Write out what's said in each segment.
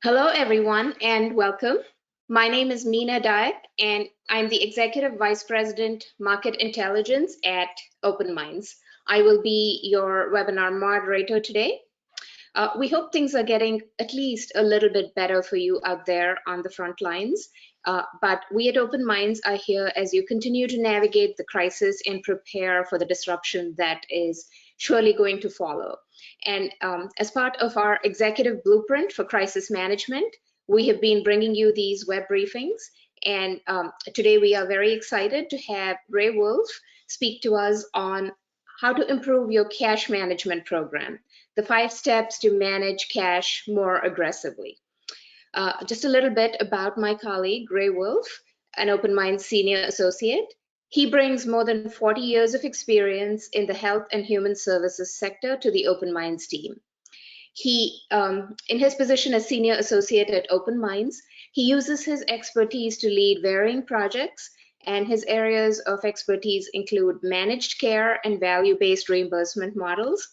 Hello, everyone, and welcome. My name is Meena Daik, and I'm the Executive Vice President, Market Intelligence at Open Minds. I will be your webinar moderator today. We hope things are getting at least a little bit better for you out there on the front lines. But we at Open Minds are here as you continue to navigate the crisis and prepare for the disruption that is surely going to follow. And as part of our executive blueprint for crisis management, we have been bringing you these web briefings. And today we are very excited to have Ray Wolfe speak to us on how to improve your cash management program, the 5 steps to manage cash more aggressively. Just a little bit about my colleague, Ray Wolfe, an Open Minds senior associate. He brings more than 40 years of experience in the health and human services sector to the Open Minds team. He, in his position as senior associate at Open Minds, he uses his expertise to lead varying projects, and his areas of expertise include managed care and value-based reimbursement models,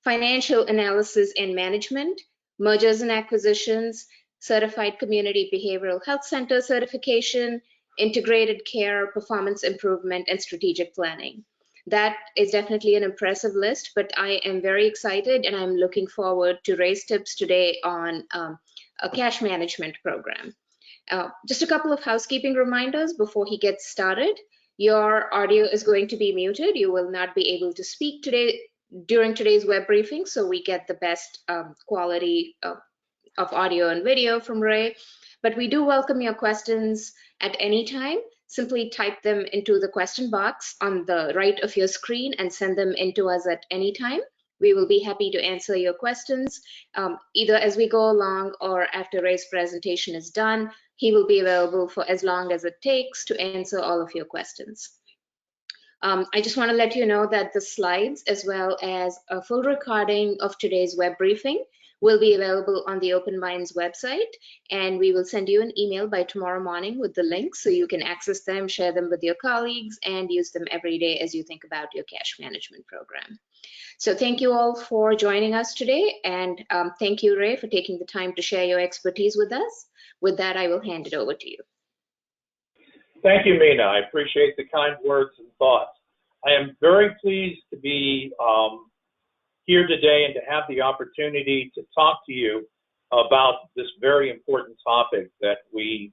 financial analysis and management, mergers and acquisitions, certified community behavioral health center certification, integrated care, performance improvement, and strategic planning. That is definitely an impressive list, but I am very excited and I'm looking forward to Ray's tips today on a cash management program. Just a couple of housekeeping reminders before he gets started. Your audio is going to be muted. You will not be able to speak today during today's web briefing, so we get the best quality of audio and video from Ray. But we do welcome your questions at any time. Simply type them into the question box on the right of your screen and send them into us at any time. We will be happy to answer your questions either as we go along or after Ray's presentation is done. He will be available for as long as it takes to answer all of your questions. I just want to let you know that the slides as well as a full recording of today's web briefing will be available on the Open Minds website, and we will send you an email by tomorrow morning with the links so you can access them, share them with your colleagues, and use them every day as you think about your cash management program. So thank you all for joining us today, and thank you, Ray, for taking the time to share your expertise with us. With that, I will hand it over to you. Thank you, Meena. I appreciate the kind words and thoughts. I am very pleased to be here today and to have the opportunity to talk to you about this very important topic that we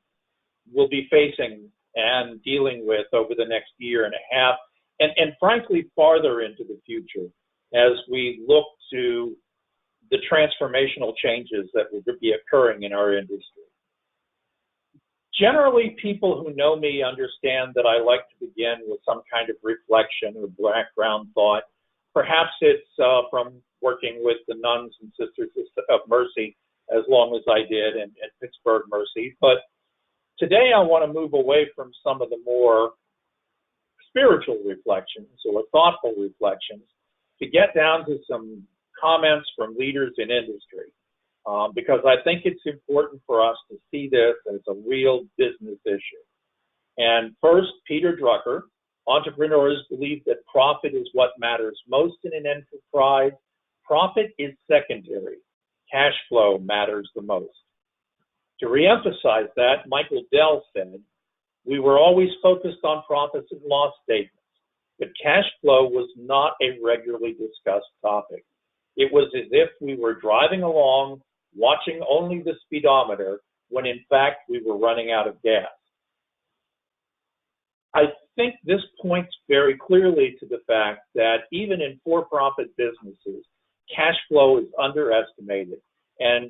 will be facing and dealing with over the next year and a half, and frankly, farther into the future as we look to the transformational changes that will be occurring in our industry. Generally, people who know me understand that I like to begin with some kind of reflection or background thought. Perhaps it's from working with the Nuns and Sisters of Mercy as long as I did in Pittsburgh Mercy. But today I want to move away from some of the more spiritual reflections or thoughtful reflections to get down to some comments from leaders in industry. Because I think it's important for us to see this as a real business issue. And first, Peter Drucker, entrepreneurs believe that profit is what matters most in an enterprise. Profit is secondary. Cash flow matters the most. To reemphasize that, Michael Dell said, we were always focused on profits and loss statements, but cash flow was not a regularly discussed topic. It was as if we were driving along, watching only the speedometer, when in fact we were running out of gas. I think this points very clearly to the fact that even in for-profit businesses, cash flow is underestimated, and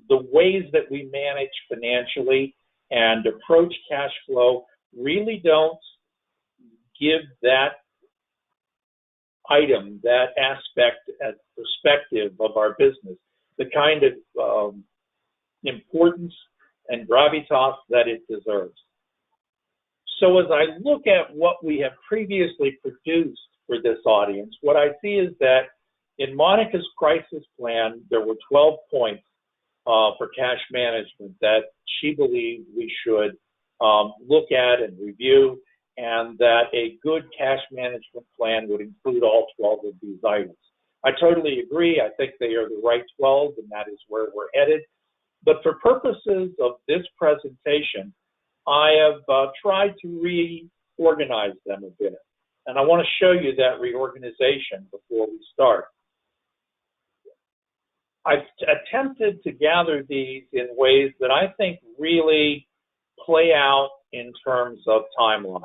the ways that we manage financially and approach cash flow really don't give that item, that aspect and perspective of our business the kind of importance and gravitas that it deserves. So as I look at what we have previously produced for this audience, what I see is that in Monica's crisis plan, there were 12 points for cash management that she believed we should look at and review, and that a good cash management plan would include all 12 of these items. I totally agree. I think they are the right 12, and that is where we're headed. But for purposes of this presentation, I have tried to reorganize them a bit. And I want to show you that reorganization before we start. I've attempted to gather these in ways that I think really play out in terms of timelines.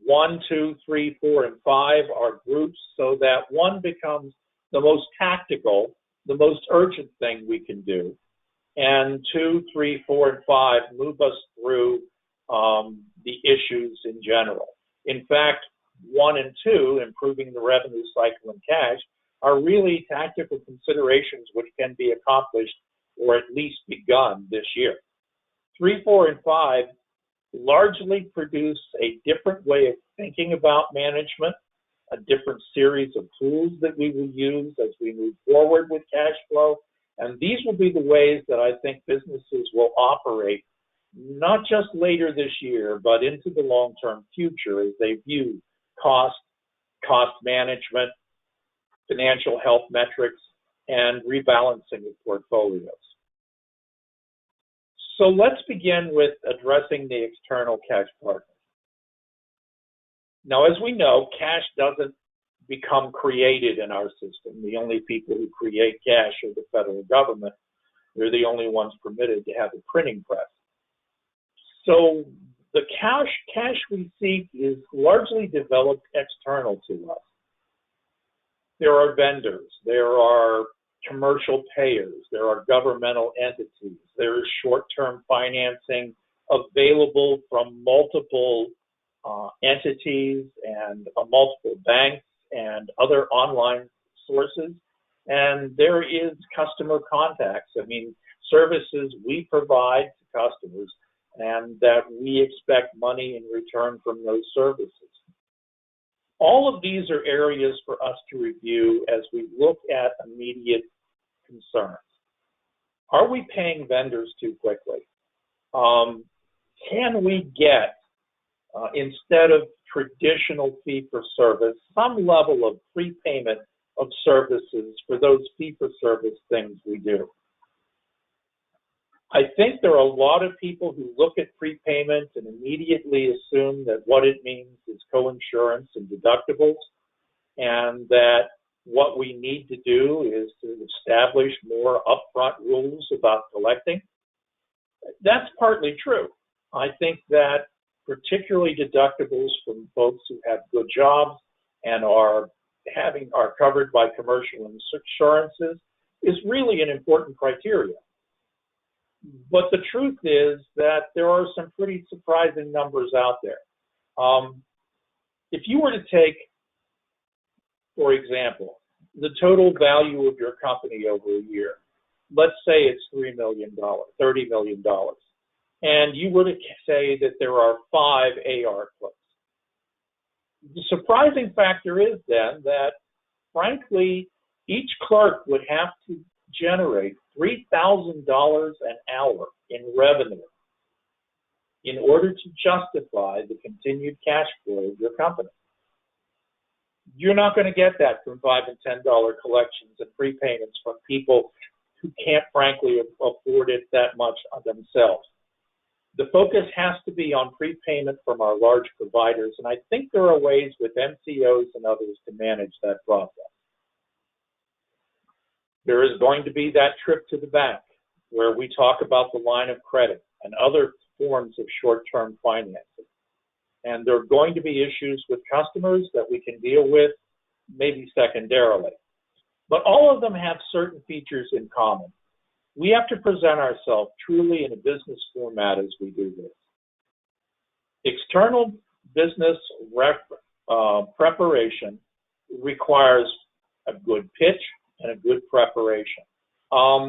1, 2, 3, 4, and 5 are groups so that 1 becomes the most tactical, the most urgent thing we can do. And 2, 3, 4, and 5 move us through the issues in general. In fact, 1 and 2, improving the revenue cycle and cash, are really tactical considerations which can be accomplished or at least begun this year. 3, 4, and 5 largely produce a different way of thinking about management, a different series of tools that we will use as we move forward with cash flow. And these will be the ways that I think businesses will operate, not just later this year, but into the long-term future as they view cost management, financial health metrics, and rebalancing of portfolios. So let's begin with addressing the external cash partners. Now, as we know, cash doesn't become created in our system. The only people who create cash are the federal government. They're the only ones permitted to have a printing press. So the cash we seek is largely developed external to us. There are vendors, there are commercial payers, there are governmental entities, there is short-term financing available from multiple entities and multiple banks and other online sources, and there is customer contacts. I mean, services we provide to customers and that we expect money in return from those services. All of these are areas for us to review as we look at immediate concerns. Are we paying vendors too quickly? Can we get, instead of traditional fee-for-service, some level of prepayment of services for those fee-for-service things we do? I think there are a lot of people who look at prepayment and immediately assume that what it means is coinsurance and deductibles, and that what we need to do is to establish more upfront rules about collecting. That's partly true. I think that particularly deductibles from folks who have good jobs and are covered by commercial insurances is really an important criteria. But the truth is that there are some pretty surprising numbers out there. If you were to take, for example, the total value of your company over a year, let's say it's $30 million, and you were to say that there are 5 AR clerks. The surprising factor is then that, frankly, each clerk would have to generate $3,000 an hour in revenue in order to justify the continued cash flow of your company. You're not going to get that from $5 and $10 collections and prepayments from people who can't, frankly, afford it that much themselves. The focus has to be on prepayment from our large providers, and I think there are ways with MCOs and others to manage that process. There is going to be that trip to the bank where we talk about the line of credit and other forms of short-term financing. And there are going to be issues with customers that we can deal with, maybe secondarily. But all of them have certain features in common. We have to present ourselves truly in a business format as we do this. External business preparation requires a good pitch and a good preparation.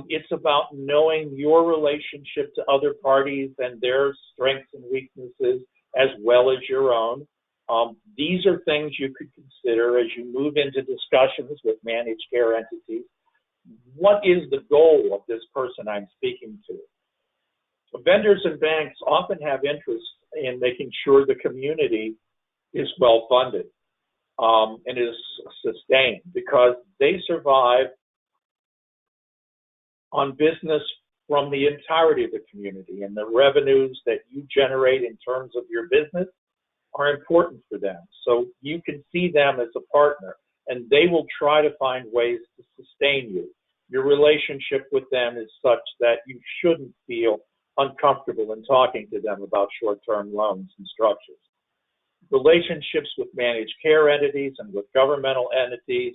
It's about knowing your relationship to other parties and their strengths and weaknesses as well as your own. These are things you could consider as you move into discussions with managed care entities. What is the goal of this person I'm speaking to? Vendors and banks often have interest in making sure the community is well funded and is sustained, because they survive on business from the entirety of the community, and the revenues that you generate in terms of your business are important for them. So you can see them as a partner, and they will try to find ways to sustain you. Your relationship with them is such that you shouldn't feel uncomfortable in talking to them about short-term loans and structures. Relationships with managed care entities and with governmental entities,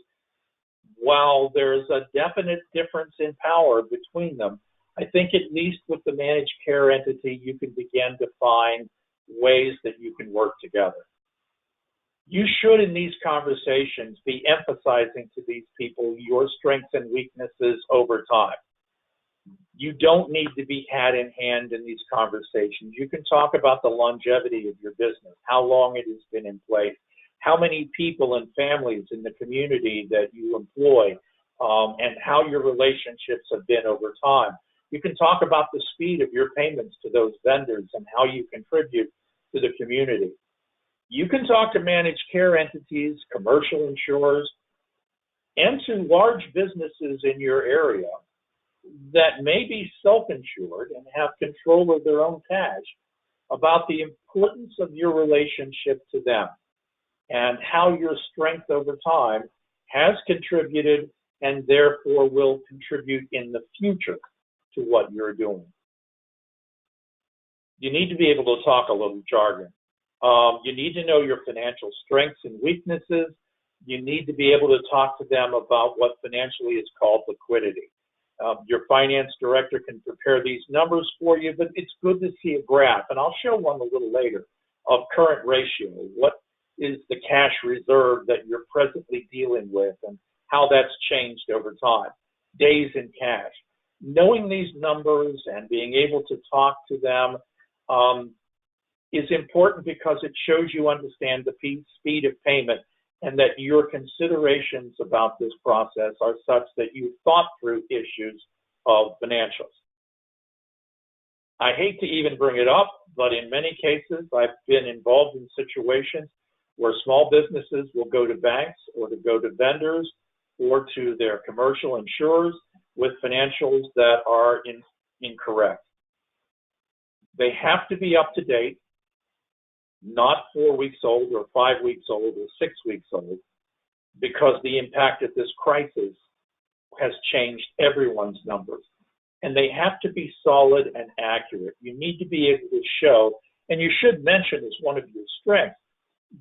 while there's a definite difference in power between them, I think at least with the managed care entity, you can begin to find ways that you can work together. You should, in these conversations, be emphasizing to these people your strengths and weaknesses over time. You don't need to be hat in hand in these conversations. You can talk about the longevity of your business, how long it has been in place, how many people and families in the community that you employ, and how your relationships have been over time. You can talk about the speed of your payments to those vendors and how you contribute to the community. You can talk to managed care entities, commercial insurers, and to large businesses in your area that may be self-insured and have control of their own cash about the importance of your relationship to them and how your strength over time has contributed and therefore will contribute in the future to what you're doing. You need to be able to talk a little jargon. You need to know your financial strengths and weaknesses. You need to be able to talk to them about what financially is called liquidity. Your finance director can prepare these numbers for you, but it's good to see a graph, and I'll show one a little later, of current ratio. What is the cash reserve that you're presently dealing with and how that's changed over time? Days in cash. Knowing these numbers and being able to talk to them is important because it shows you understand the speed of payment and that your considerations about this process are such that you've thought through issues of financials. I hate to even bring it up, but in many cases, I've been involved in situations where small businesses will go to banks or to go to vendors or to their commercial insurers with financials that are incorrect. They have to be up to date, not 4 weeks old or 5 weeks old or 6 weeks old, because the impact of this crisis has changed everyone's numbers. And they have to be solid and accurate. You need to be able to show, and you should mention as one of your strengths,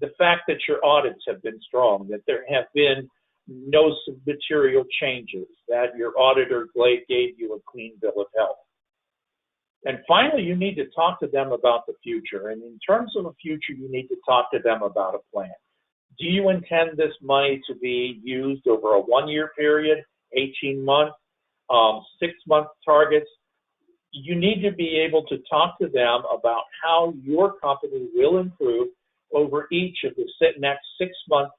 the fact that your audits have been strong, that there have been no material changes, that your auditor gave you a clean bill of health. And finally, you need to talk to them about the future. And in terms of the future, you need to talk to them about a plan. Do you intend this money to be used over a 1-year period, 18 months, 6-month targets? You need to be able to talk to them about how your company will improve over each of the next 6-month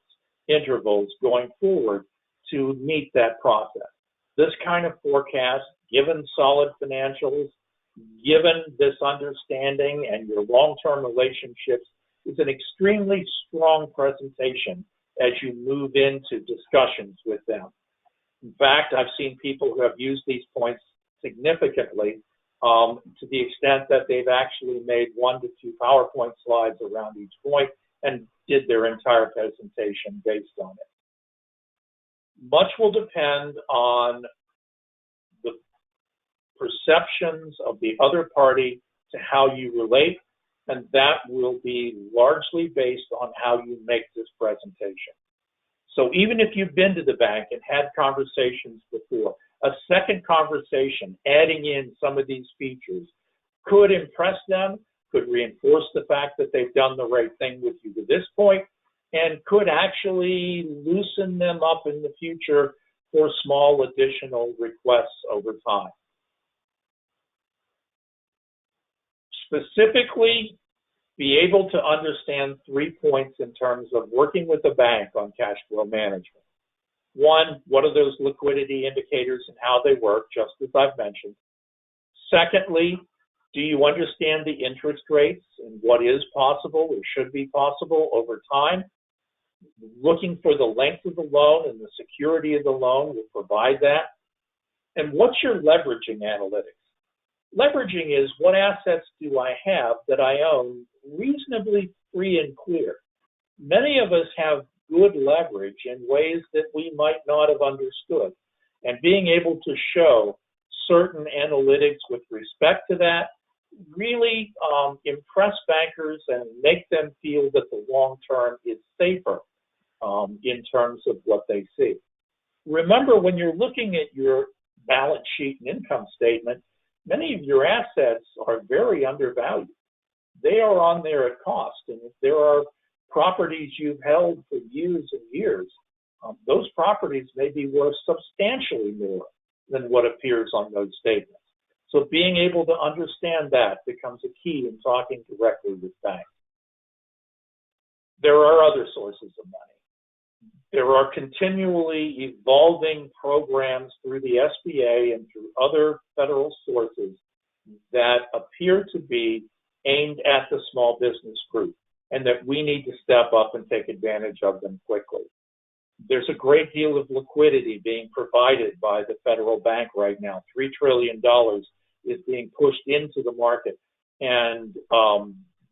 intervals going forward to meet that process. This kind of forecast, given solid financials, given this understanding and your long-term relationships, is an extremely strong presentation as you move into discussions with them. In fact, I've seen people who have used these points significantly to the extent that they've actually made 1 to 2 PowerPoint slides around each point and did their entire presentation based on it. Much will depend on the perceptions of the other party to how you relate, and that will be largely based on how you make this presentation. So even if you've been to the bank and had conversations before, a second conversation, adding in some of these features, could impress them, could reinforce the fact that they've done the right thing with you to this point, and could actually loosen them up in the future for small additional requests over time. Specifically, be able to understand 3 points in terms of working with the bank on cash flow management. 1, what are those liquidity indicators and how they work, just as I've mentioned. Secondly, do you understand the interest rates and what is possible or should be possible over time? Looking for the length of the loan and the security of the loan will provide that. And what's your leveraging analytics? Leveraging is, what assets do I have that I own reasonably free and clear? Many of us have good leverage in ways that we might not have understood. And being able to show certain analytics with respect to that really impress bankers and make them feel that the long term is safer in terms of what they see. Remember, when you're looking at your balance sheet and income statement, many of your assets are very undervalued. They are on there at cost. And if there are properties you've held for years and years, those properties may be worth substantially more than what appears on those statements. So being able to understand that becomes a key in talking directly with banks. There are other sources of money. There are continually evolving programs through the SBA and through other federal sources that appear to be aimed at the small business group, and that we need to step up and take advantage of them quickly. There's a great deal of liquidity being provided by the federal bank right now. $3 trillion is being pushed into the market, and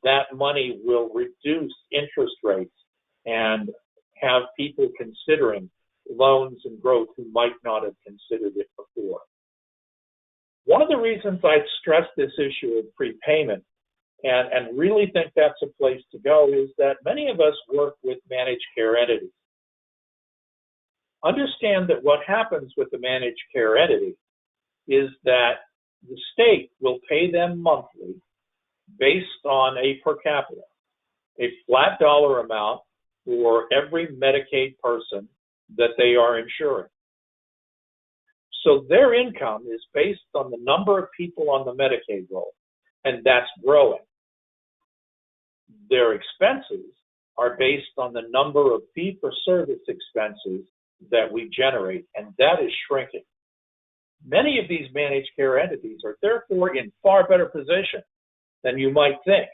that money will reduce interest rates and have people considering loans and growth who might not have considered it before. One of the reasons I stress this issue of prepayment and really think that's a place to go is that many of us work with managed care entities. Understand that what happens with the managed care entity is that the state will pay them monthly based on a per capita, a flat dollar amount for every Medicaid person that they are insuring. So their income is based on the number of people on the Medicaid roll, and that's growing. Their expenses are based on the number of fee-for-service expenses that we generate, and that is shrinking. Many of these managed care entities are therefore in far better position than you might think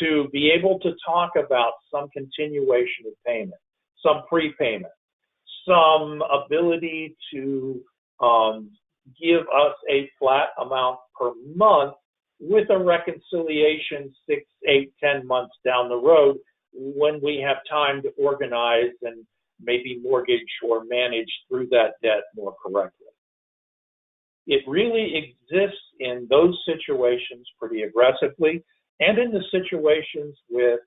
to be able to talk about some continuation of payment, some prepayment, some ability to give us a flat amount per month with a reconciliation 6, 8, 10 months down the road when we have time to organize and maybe mortgage or manage through that debt more correctly. It really exists in those situations pretty aggressively, and in the situations with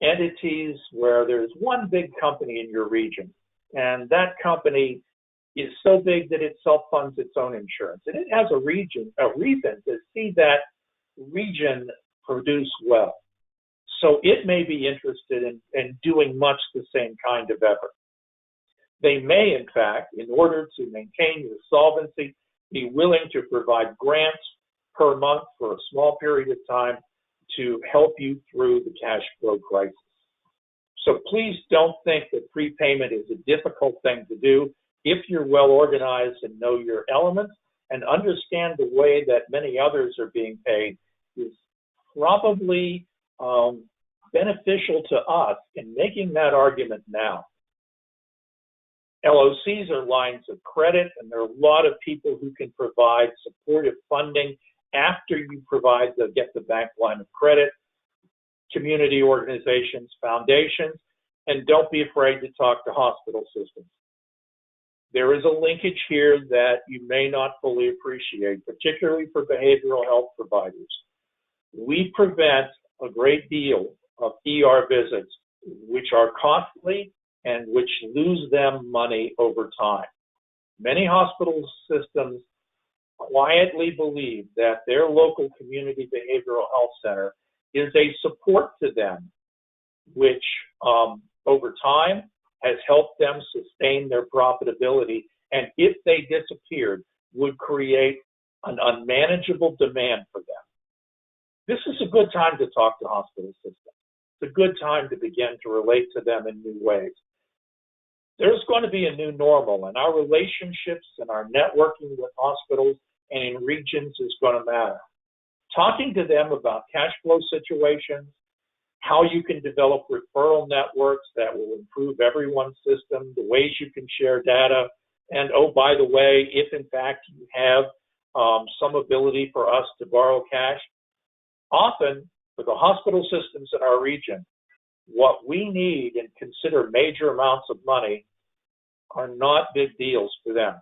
entities where there's one big company in your region, and that company is so big that it self-funds its own insurance, and it has a reason to see that region produce well. So it may be interested in doing much the same kind of effort. They may, in fact, in order to maintain your solvency, be willing to provide grants per month for a small period of time to help you through the cash flow crisis. So please don't think that prepayment is a difficult thing to do if you're well organized and know your elements and understand the way that many others are being paid is probably beneficial to us in making that argument now. LOCs are lines of credit, and there are a lot of people who can provide supportive funding after you get the bank line of credit, community organizations, foundations, and don't be afraid to talk to hospital systems. There is a linkage here that you may not fully appreciate, particularly for behavioral health providers. We prevent a great deal of ER visits, which are costly and which lose them money over time. Many hospital systems quietly believe that their local community behavioral health center is a support to them, which over time has helped them sustain their profitability, and if they disappeared, would create an unmanageable demand for them. This is a good time to talk to hospital systems. It's a good time to begin to relate to them in new ways. There's going to be a new normal, and our relationships and our networking with hospitals and in regions is going to matter. Talking to them about cash flow situations, how you can develop referral networks that will improve everyone's system, the ways you can share data, And oh, by the way, if in fact you have some ability for us to borrow cash, often for the hospital systems in our region, what we need and consider major amounts of money are not big deals for them.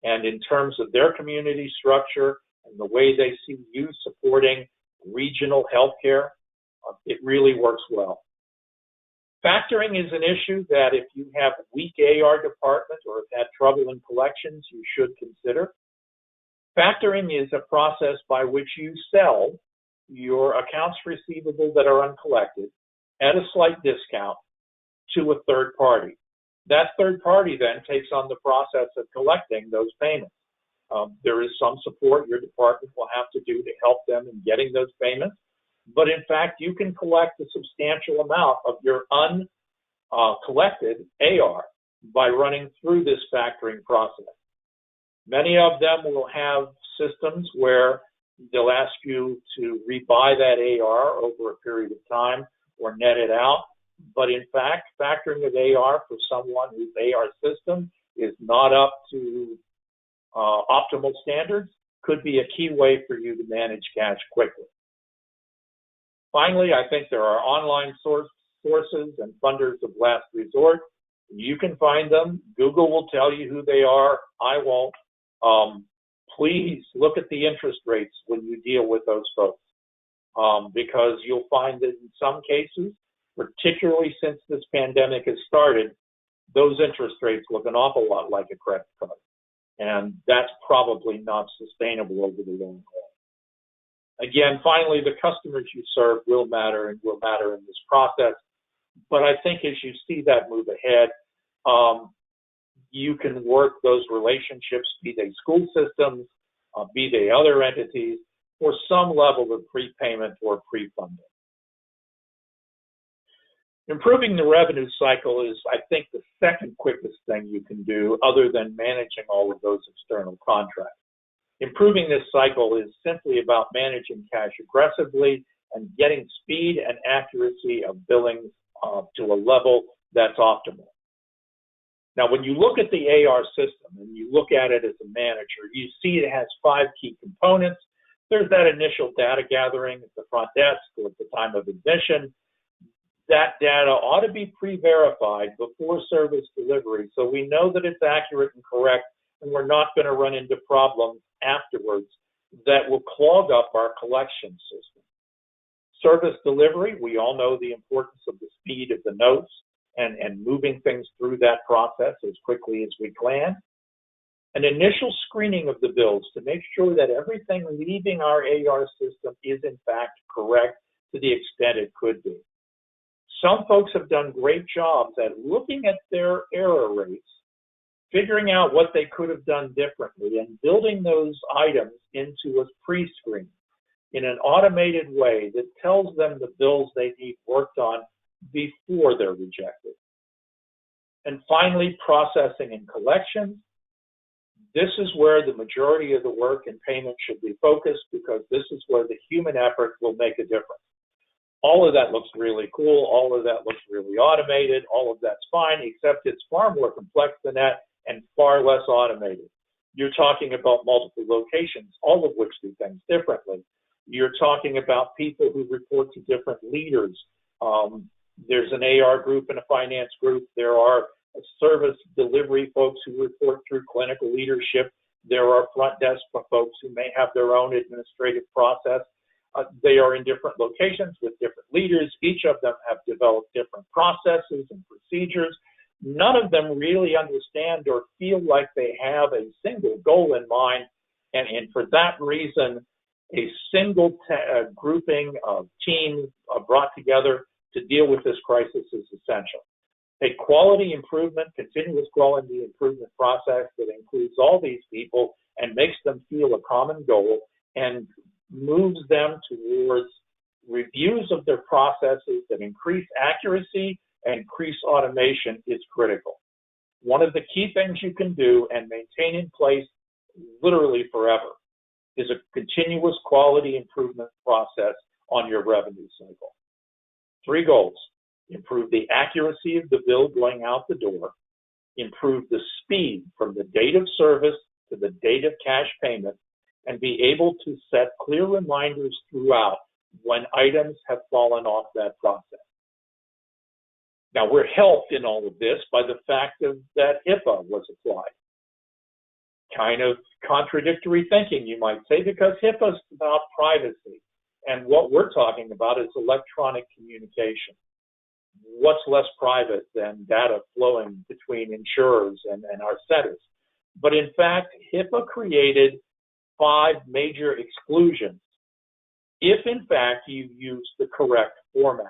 And in terms of their community structure and the way they see you supporting regional healthcare, it really works well. Factoring is an issue that if you have a weak AR department or have had trouble in collections, you should consider. Factoring is a process by which you sell your accounts receivable that are uncollected at a slight discount to a third party. That third party then takes on the process of collecting those payments. There is some support your department will have to do to help them in getting those payments. But in fact, you can collect a substantial amount of your uncollected AR by running through this factoring process. Many of them will have systems where they'll ask you to rebuy that AR over a period of time or net it out. But in fact, factoring of AR for someone whose AR system is not up to optimal standards could be a key way for you to manage cash quickly. Finally, I think there are online sources and funders of last resort. You can find them. Google will tell you who they are. I won't. Please look at the interest rates when you deal with those folks, because you'll find that in some cases, particularly since this pandemic has started, those interest rates look an awful lot like a credit card. And that's probably not sustainable over the long haul. Again, finally, the customers you serve will matter and will matter in this process. But I think as you see that move ahead, you can work those relationships, be they school systems, be they other entities, for some level of prepayment or pre-funding. Improving the revenue cycle is, I think, the second quickest thing you can do other than managing all of those external contracts. Improving this cycle is simply about managing cash aggressively and getting speed and accuracy of billings to a level that's optimal. Now, when you look at the AR system and you look at it as a manager, you see it has 5 key components. There's that initial data gathering at the front desk or at the time of admission. That data ought to be pre-verified before service delivery so we know that it's accurate and correct, and we're not going to run into problems afterwards that will clog up our collection system. Service delivery, we all know the importance of the speed of the notes and moving things through that process as quickly as we can. An initial screening of the bills to make sure that everything leaving our AR system is in fact correct to the extent it could be. Some folks have done great jobs at looking at their error rates, figuring out what they could have done differently, and building those items into a pre-screen in an automated way that tells them the bills they need worked on before they're rejected. And finally, processing and collections. This is where the majority of the work and payment should be focused, because this is where the human effort will make a difference. All of that looks really cool. All of that looks really automated. All of that's fine, except it's far more complex than that and far less automated. You're talking about multiple locations, all of which do things differently. You're talking about people who report to different leaders. There's an AR group and a finance group. There are service delivery folks who report through clinical leadership. There are front desk folks who may have their own administrative process. They are in different locations with different leaders. Each of them have developed different processes and procedures. None of them really understand or feel like they have a single goal in mind. And for that reason, a single grouping of teams brought together to deal with this crisis is essential. A quality improvement, continuous quality improvement process that includes all these people and makes them feel a common goal and moves them towards reviews of their processes that increase accuracy and increase automation is critical. One of the key things you can do and maintain in place literally forever is a continuous quality improvement process on your revenue cycle. 3 goals: improve the accuracy of the bill going out the door, improve the speed from the date of service to the date of cash payment, and be able to set clear reminders throughout when items have fallen off that process. Now, we're helped in all of this by the fact that HIPAA was applied. Kind of contradictory thinking, you might say, because HIPAA is about privacy, and what we're talking about is electronic communication. What's less private than data flowing between insurers and our centers? But in fact, HIPAA created 5 major exclusions if in fact you use the correct formats.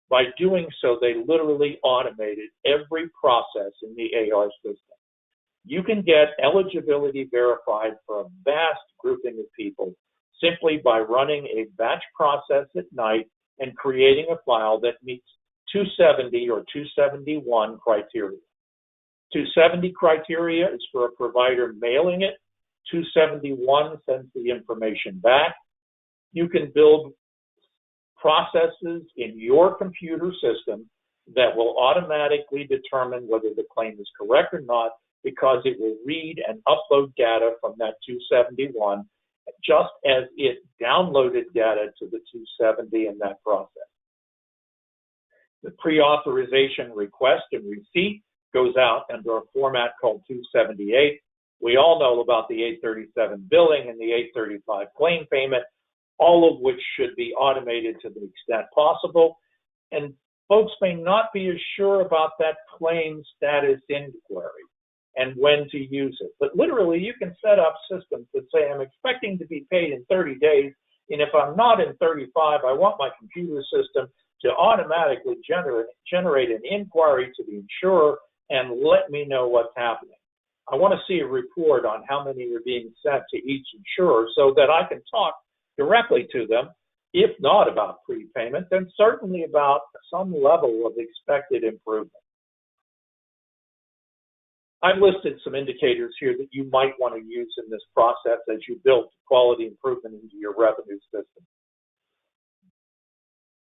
By doing so, they literally automated every process in the AR system. You can get eligibility verified for a vast grouping of people simply by running a batch process at night and creating a file that meets 270 or 271 criteria. 270 criteria is for a provider mailing it. 271 sends the information back. You can build processes in your computer system that will automatically determine whether the claim is correct or not, because it will read and upload data from that 271 just as it downloaded data to the 270 in that process. The pre-authorization request and receipt goes out under a format called 278. We all know about the 837 billing and the 835 claim payment, all of which should be automated to the extent possible. And folks may not be as sure about that claim status inquiry and when to use it. But literally, you can set up systems that say, I'm expecting to be paid in 30 days, and if I'm not in 35, I want my computer system to automatically generate an inquiry to the insurer and let me know what's happening. I want to see a report on how many are being sent to each insurer so that I can talk directly to them, if not about prepayment, then certainly about some level of expected improvement. I've listed some indicators here that you might want to use in this process as you build quality improvement into your revenue system.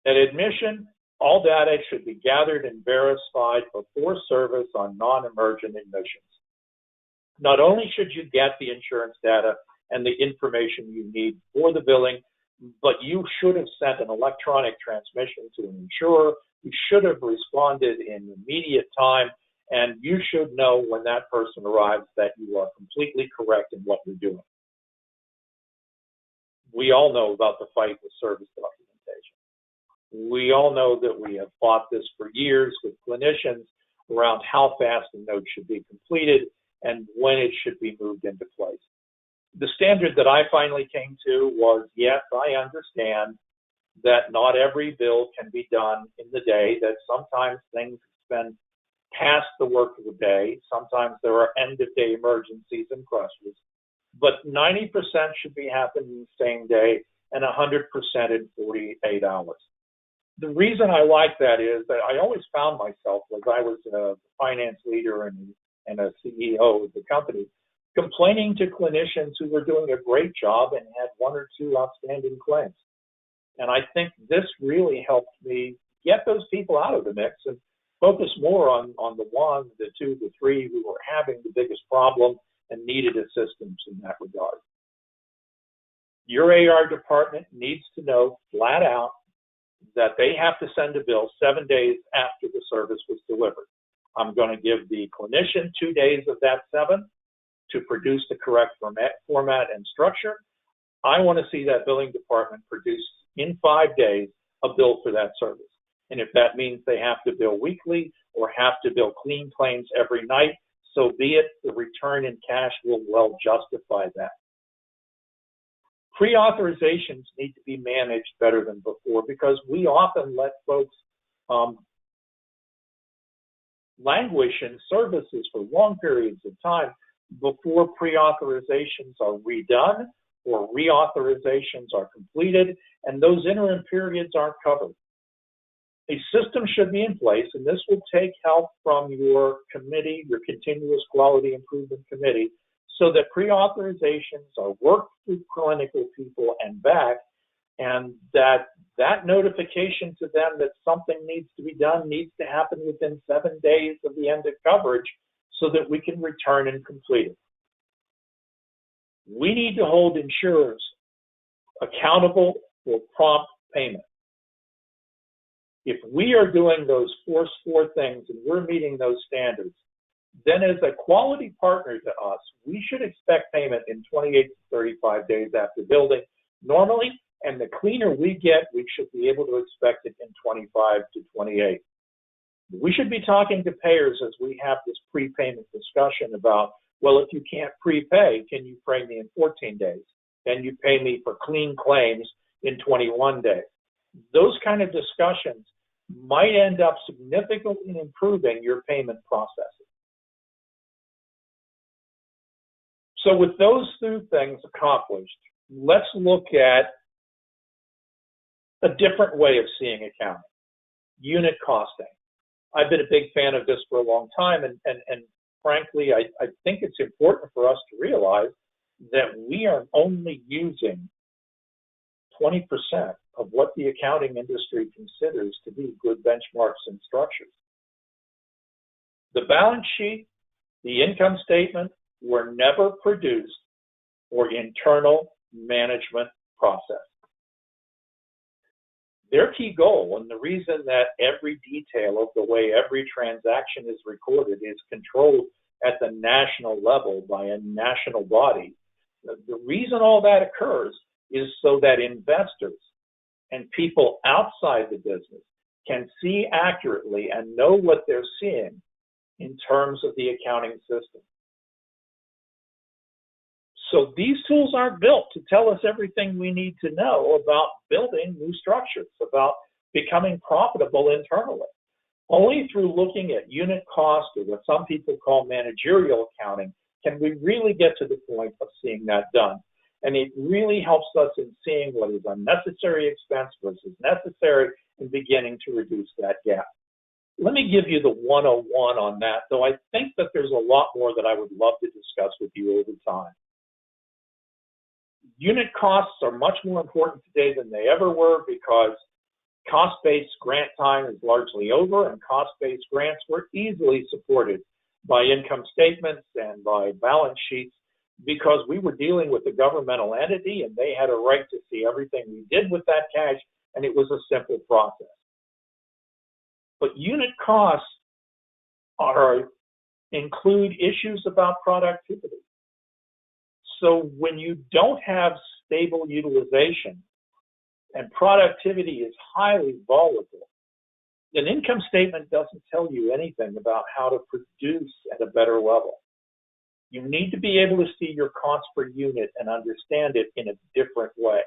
At admission, all data should be gathered and verified before service on non-emergent admissions. Not only should you get the insurance data and the information you need for the billing, but you should have sent an electronic transmission to an insurer. You should have responded in immediate time, and you should know when that person arrives that you are completely correct in what you're doing. We all know about the fight with service documentation. We all know that we have fought this for years with clinicians around how fast a note should be completed and when it should be moved into place. The standard that I finally came to was, yes, I understand that not every bill can be done in the day, that sometimes things spend past the work of the day. Sometimes there are end-of-day emergencies and crushes, but 90% should be happening the same day and 100% in 48 hours. The reason I like that is that I always found myself, as I was a finance leader and a CEO of the company, complaining to clinicians who were doing a great job and had 1 or 2 outstanding claims. And I think this really helped me get those people out of the mix and focus more on the 1, the 2, the 3 who were having the biggest problem and needed assistance in that regard. Your AR department needs to know flat out that they have to send a bill 7 days after the service was delivered. I'm going to give the clinician 2 days of that 7 to produce the correct format and structure. I want to see that billing department produce in 5 days a bill for that service. And if that means they have to bill weekly or have to bill clean claims every night, so be it. The return in cash will well justify that. Pre-authorizations need to be managed better than before because we often let folks languish in services for long periods of time before pre-authorizations are redone or reauthorizations are completed, and those interim periods aren't covered. A system should be in place, and this will take help from your committee, your continuous quality improvement committee, so that pre-authorizations are worked through clinical people and back, and that notification to them that something needs to be done needs to happen within 7 days of the end of coverage so that we can return and complete it. We need to hold insurers accountable for prompt payment. If we are doing those first four things and we're meeting those standards, then as a quality partner to us, we should expect payment in 28 to 35 days after building normally, and the cleaner we get, we should be able to expect it in 25 to 28. We should be talking to payers as we have this prepayment discussion about, well, if you can't prepay, can you pay me in 14 days? Can you pay me for clean claims in 21 days? Those kind of discussions might end up significantly improving your payment processes. So with those two things accomplished, let's look at a different way of seeing accounting, unit costing. I've been a big fan of this for a long time, and frankly, I think it's important for us to realize that we are only using 20% of what the accounting industry considers to be good benchmarks and structures. The balance sheet, the income statement were never produced for internal management process. Their key goal, and the reason that every detail of the way every transaction is recorded is controlled at the national level by a national body, the reason all that occurs is so that investors and people outside the business can see accurately and know what they're seeing in terms of the accounting system. So these tools aren't built to tell us everything we need to know about building new structures, about becoming profitable internally. Only through looking at unit cost, or what some people call managerial accounting, can we really get to the point of seeing that done. And it really helps us in seeing what is unnecessary expense versus necessary and beginning to reduce that gap. Let me give you the 101 on that, though I think that there's a lot more that I would love to discuss with you over time. Unit costs are much more important today than they ever were because cost-based grant time is largely over, and cost-based grants were easily supported by income statements and by balance sheets because we were dealing with a governmental entity and they had a right to see everything we did with that cash, and it was a simple process. But unit costs include issues about productivity. So when you don't have stable utilization and productivity is highly volatile, an income statement doesn't tell you anything about how to produce at a better level. You need to be able to see your cost per unit and understand it in a different way.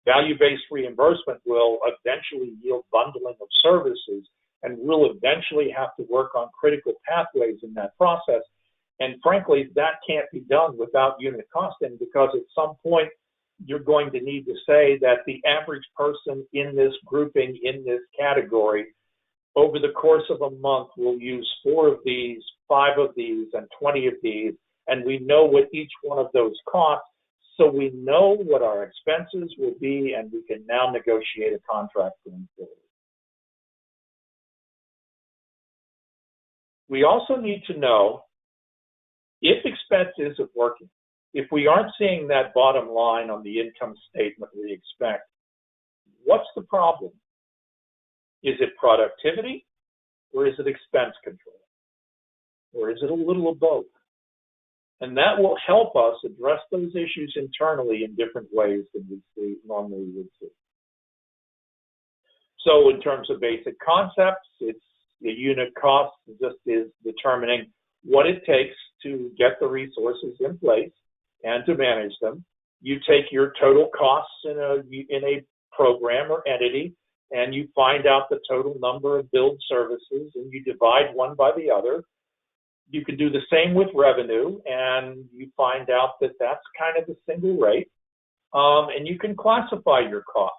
Value-based reimbursement will eventually yield bundling of services, and we'll eventually have to work on critical pathways in that process. And frankly, that can't be done without unit costing, because at some point you're going to need to say that the average person in this grouping, in this category, over the course of a month will use 4 of these, 5 of these, and 20 of these, and we know what each one of those costs, so we know what our expenses will be, and we can now negotiate a contract going forward. We also need to know if expense isn't working, if we aren't seeing that bottom line on the income statement we expect, what's the problem? Is it productivity, or is it expense control? Or is it a little of both? And that will help us address those issues internally in different ways than we normally would see. So in terms of basic concepts, it's the unit cost just is determining what it takes to get the resources in place and to manage them. You take your total costs in a program or entity, and you find out the total number of billed services, and you divide one by the other. You can do the same with revenue, and you find out that that's kind of the single rate, and you can classify your costs.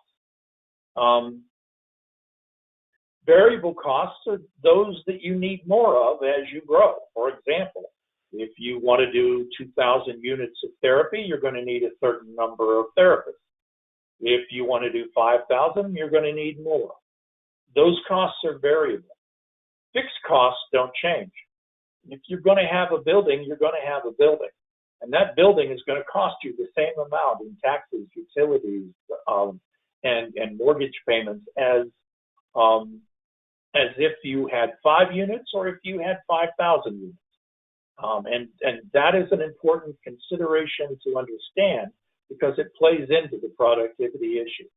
Variable costs are those that you need more of as you grow. For example, if you want to do 2,000 units of therapy, you're going to need a certain number of therapists. If you want to do 5,000, you're going to need more. Those costs are variable. Fixed costs don't change. If you're going to have a building, you're going to have a building. And that building is going to cost you the same amount in taxes, utilities, and mortgage payments as if you had 5 units or if you had 5,000 units. And that is an important consideration to understand because it plays into the productivity issue.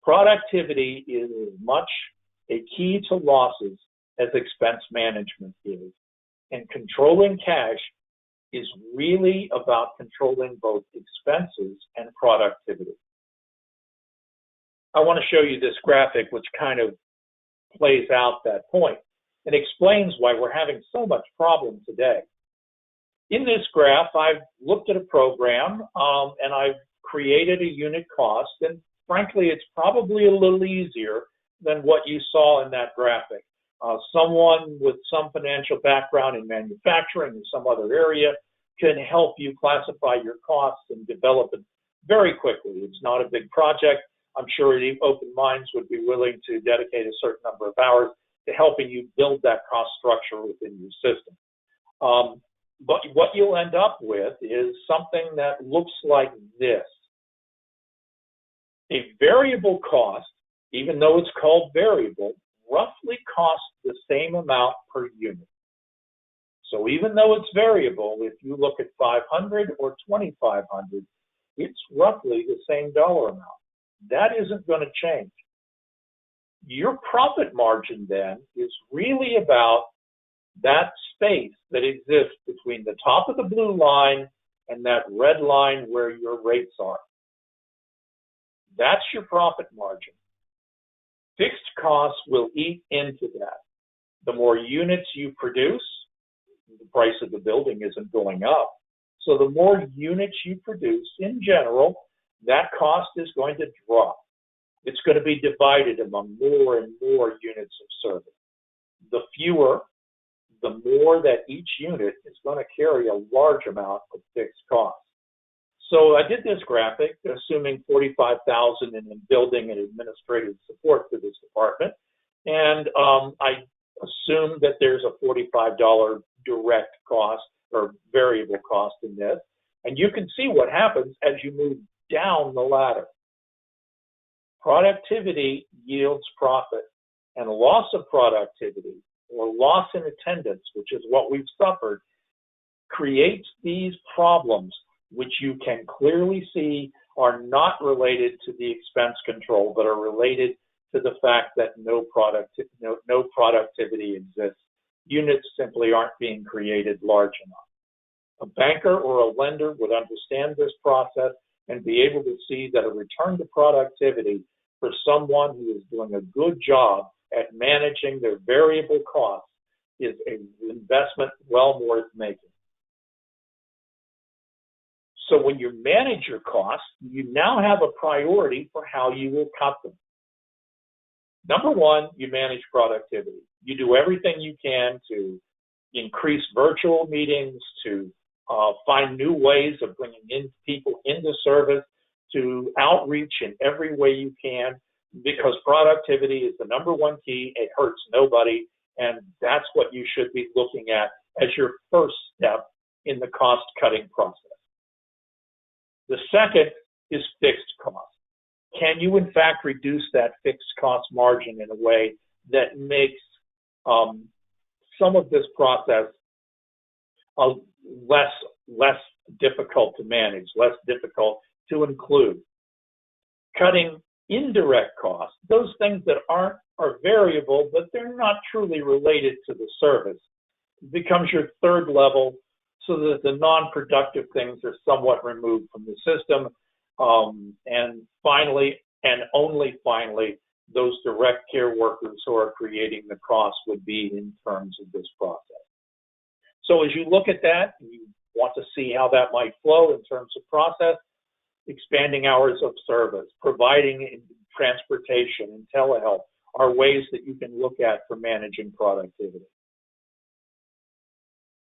Productivity is as much a key to losses as expense management is. And controlling cash is really about controlling both expenses and productivity. I want to show you this graphic which kind of plays out that point and explains why we're having so much problem today. In this graph, I've looked at a program and I've created a unit cost, and frankly, it's probably a little easier than what you saw in that graphic. Someone with some financial background in manufacturing or some other area can help you classify your costs and develop it very quickly. It's not a big project. I'm sure the Open Minds would be willing to dedicate a certain number of hours to helping you build that cost structure within your system. But what you'll end up with is something that looks like this. A variable cost, even though it's called variable, roughly costs the same amount per unit. So even though it's variable, if you look at 500 or 2,500, it's roughly the same dollar amount. That isn't going to change. Your profit margin then is really about that space that exists between the top of the blue line and that red line where your rates are. That's your profit margin. Fixed costs will eat into that. The more units you produce, the price of the building isn't going up. So the more units you produce in general, that cost is going to drop. It's going to be divided among more and more units of service. The fewer, the more that each unit is going to carry a large amount of fixed costs. So I did this graphic, assuming $45,000 in building and administrative support for this department, and I assumed that there's a $45 direct cost or variable cost in this, and you can see what happens as you move down the ladder. Productivity yields profit, and a loss of productivity or loss in attendance, which is what we've suffered, creates these problems which you can clearly see are not related to the expense control, but are related to the fact that no productivity exists. Units simply aren't being created large enough. A banker or a lender would understand this process and be able to see that a return to productivity for someone who is doing a good job at managing their variable costs is an investment well worth making. So when you manage your costs, you now have a priority for how you will cut them. Number one, you manage productivity. You do everything you can to increase virtual meetings, to find new ways of bringing in people into service, to outreach in every way you can, because productivity is the number one key. It hurts nobody, and that's what you should be looking at as your first step in the cost-cutting process. The second is fixed cost. Can you, in fact, reduce that fixed cost margin in a way that makes some of this process less difficult to manage, less difficult to include? Cutting indirect costs, those things that are variable, but they're not truly related to the service, becomes your third level, so that the non-productive things are somewhat removed from the system. And finally, and only finally, those direct care workers who are creating the cost would be in terms of this process. So as you look at that, you want to see how that might flow in terms of process, expanding hours of service, providing transportation and telehealth are ways that you can look at for managing productivity.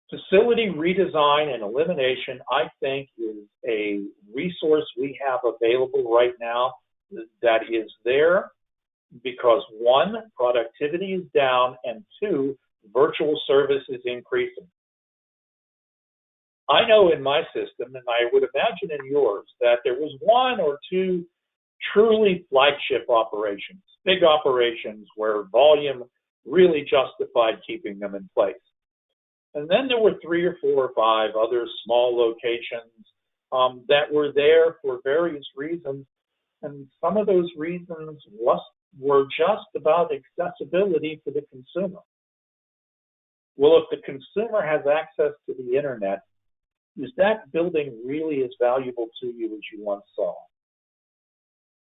Facility redesign and elimination, I think, is a resource we have available right now that is there because one, productivity is down, and two, virtual service is increasing. I know in my system, and I would imagine in yours, that there was one or two truly flagship operations, big operations where volume really justified keeping them in place. And then there were 3 or 4 or 5 other small locations that were there for various reasons. And some of those reasons were just about accessibility for the consumer. Well, if the consumer has access to the internet, is that building really as valuable to you as you once saw?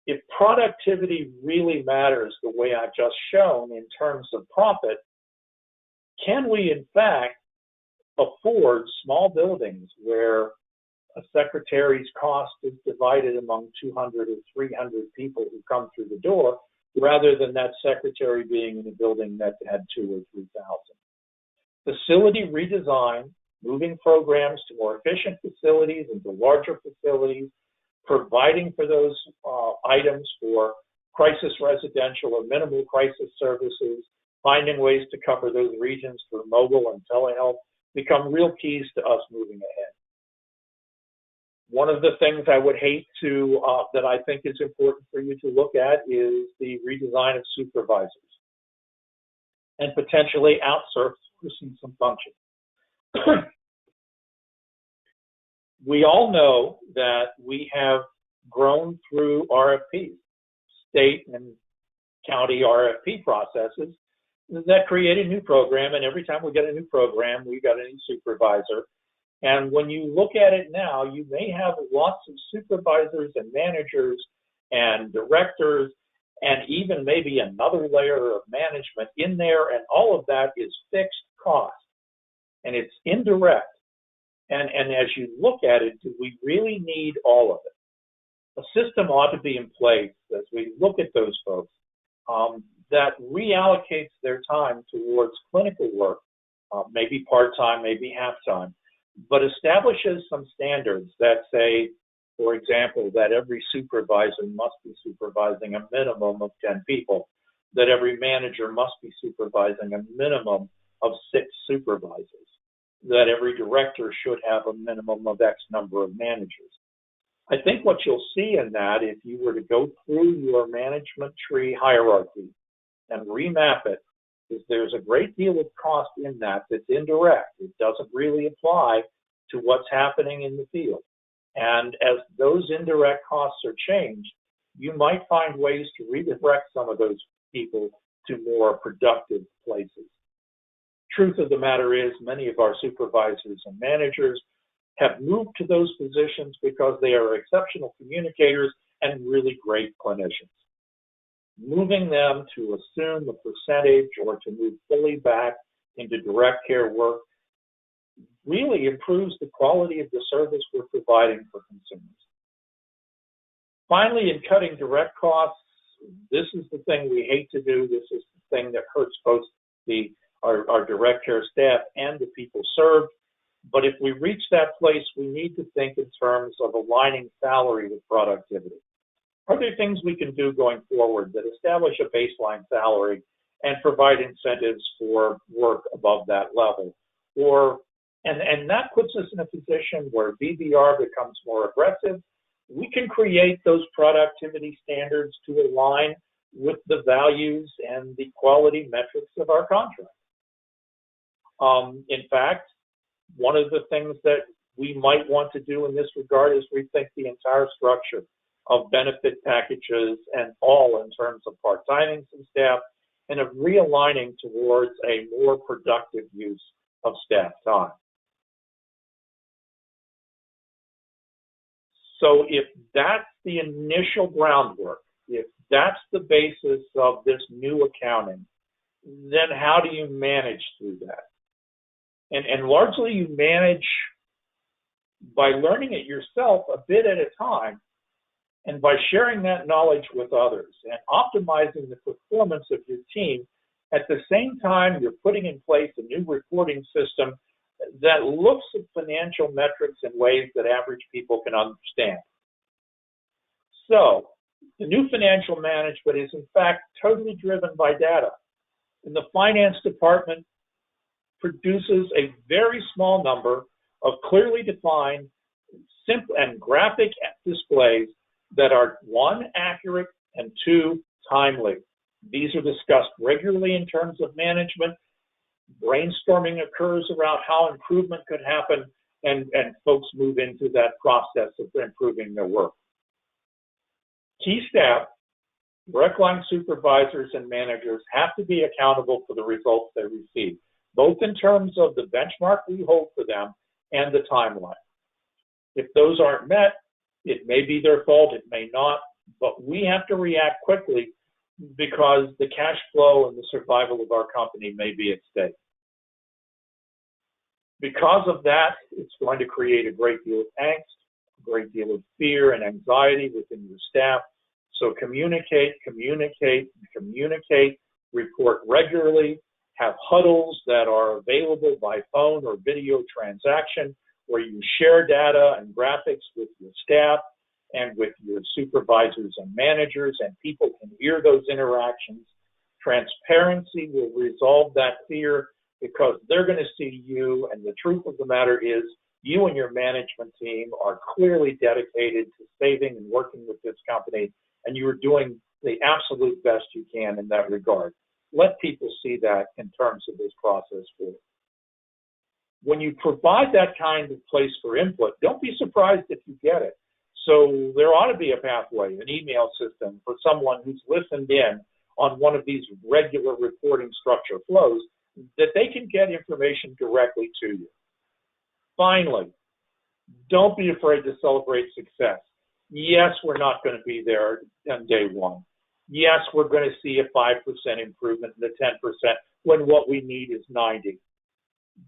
If productivity really matters the way I've just shown in terms of profit, can we in fact afford small buildings where a secretary's cost is divided among 200 or 300 people who come through the door, rather than that secretary being in a building that had 2,000 or 3,000? Facility redesign, moving programs to more efficient facilities and to larger facilities, providing for those items for crisis residential or minimal crisis services, finding ways to cover those regions through mobile and telehealth become real keys to us moving ahead. One of the things I would hate to, that I think is important for you to look at is the redesign of supervisors and potentially outsourcing some functions. We all know that we have grown through RFPs, state and county RFP processes that create a new program, and every time we get a new program, we got a new supervisor. And when you look at it now, you may have lots of supervisors and managers and directors and even maybe another layer of management in there, and all of that is fixed cost, and it's indirect. And as you look at it, do we really need all of it? A system ought to be in place as we look at those folks that reallocates their time towards clinical work, maybe part-time, maybe half-time, but establishes some standards that say, for example, that every supervisor must be supervising a minimum of 10 people, that every manager must be supervising a minimum of 6 supervisors, that every director should have a minimum of X number of managers. I think what you'll see in that, if you were to go through your management tree hierarchy and remap it, is there's a great deal of cost in that that's indirect. It doesn't really apply to what's happening in the field. And as those indirect costs are changed, you might find ways to redirect some of those people to more productive places. Truth of the matter is, many of our supervisors and managers have moved to those positions because they are exceptional communicators and really great clinicians. Moving them to assume a percentage or to move fully back into direct care work really improves the quality of the service we're providing for consumers. Finally, in cutting direct costs, this is the thing we hate to do. This is the thing that hurts both our direct care staff and the people served. But if we reach that place, we need to think in terms of aligning salary with productivity. Are there things we can do going forward that establish a baseline salary and provide incentives for work above that level? And that puts us in a position where BBR becomes more aggressive. We can create those productivity standards to align with the values and the quality metrics of our contract. In fact, one of the things that we might want to do in this regard is rethink the entire structure of benefit packages and all in terms of part-timing some staff and of realigning towards a more productive use of staff time. So if that's the initial groundwork, if that's the basis of this new accounting, then how do you manage through that? And largely you manage by learning it yourself a bit at a time and by sharing that knowledge with others and optimizing the performance of your team. At the same time, you're putting in place a new reporting system that looks at financial metrics in ways that average people can understand. So, the new financial management is in fact totally driven by data. And the finance department produces a very small number of clearly defined, simple and graphic displays that are, one, accurate, and two, timely. These are discussed regularly in terms of management. Brainstorming occurs around how improvement could happen, and folks move into that process of improving their work. Key staff, direct line supervisors, and managers have to be accountable for the results they receive, both in terms of the benchmark we hold for them and the timeline. If those aren't met, it may be their fault, it may not, but we have to react quickly because the cash flow and the survival of our company may be at stake. Because of that, it's going to create a great deal of angst, a great deal of fear and anxiety within your staff. So communicate, report regularly, have huddles that are available by phone or video transaction where you share data and graphics with your staff and with your supervisors and managers, and people can hear those interactions. Transparency will resolve that fear because they're going to see you, and the truth of the matter is you and your management team are clearly dedicated to saving and working with this company, and you are doing the absolute best you can in that regard. Let people see that in terms of this process for you. When you provide that kind of place for input, don't be surprised if you get it. So there ought to be a pathway, an email system for someone who's listened in on one of these regular reporting structure flows that they can get information directly to you. Finally, don't be afraid to celebrate success. Yes, we're not going to be there on day one. Yes, we're going to see a 5% improvement in the 10% when what we need is 90.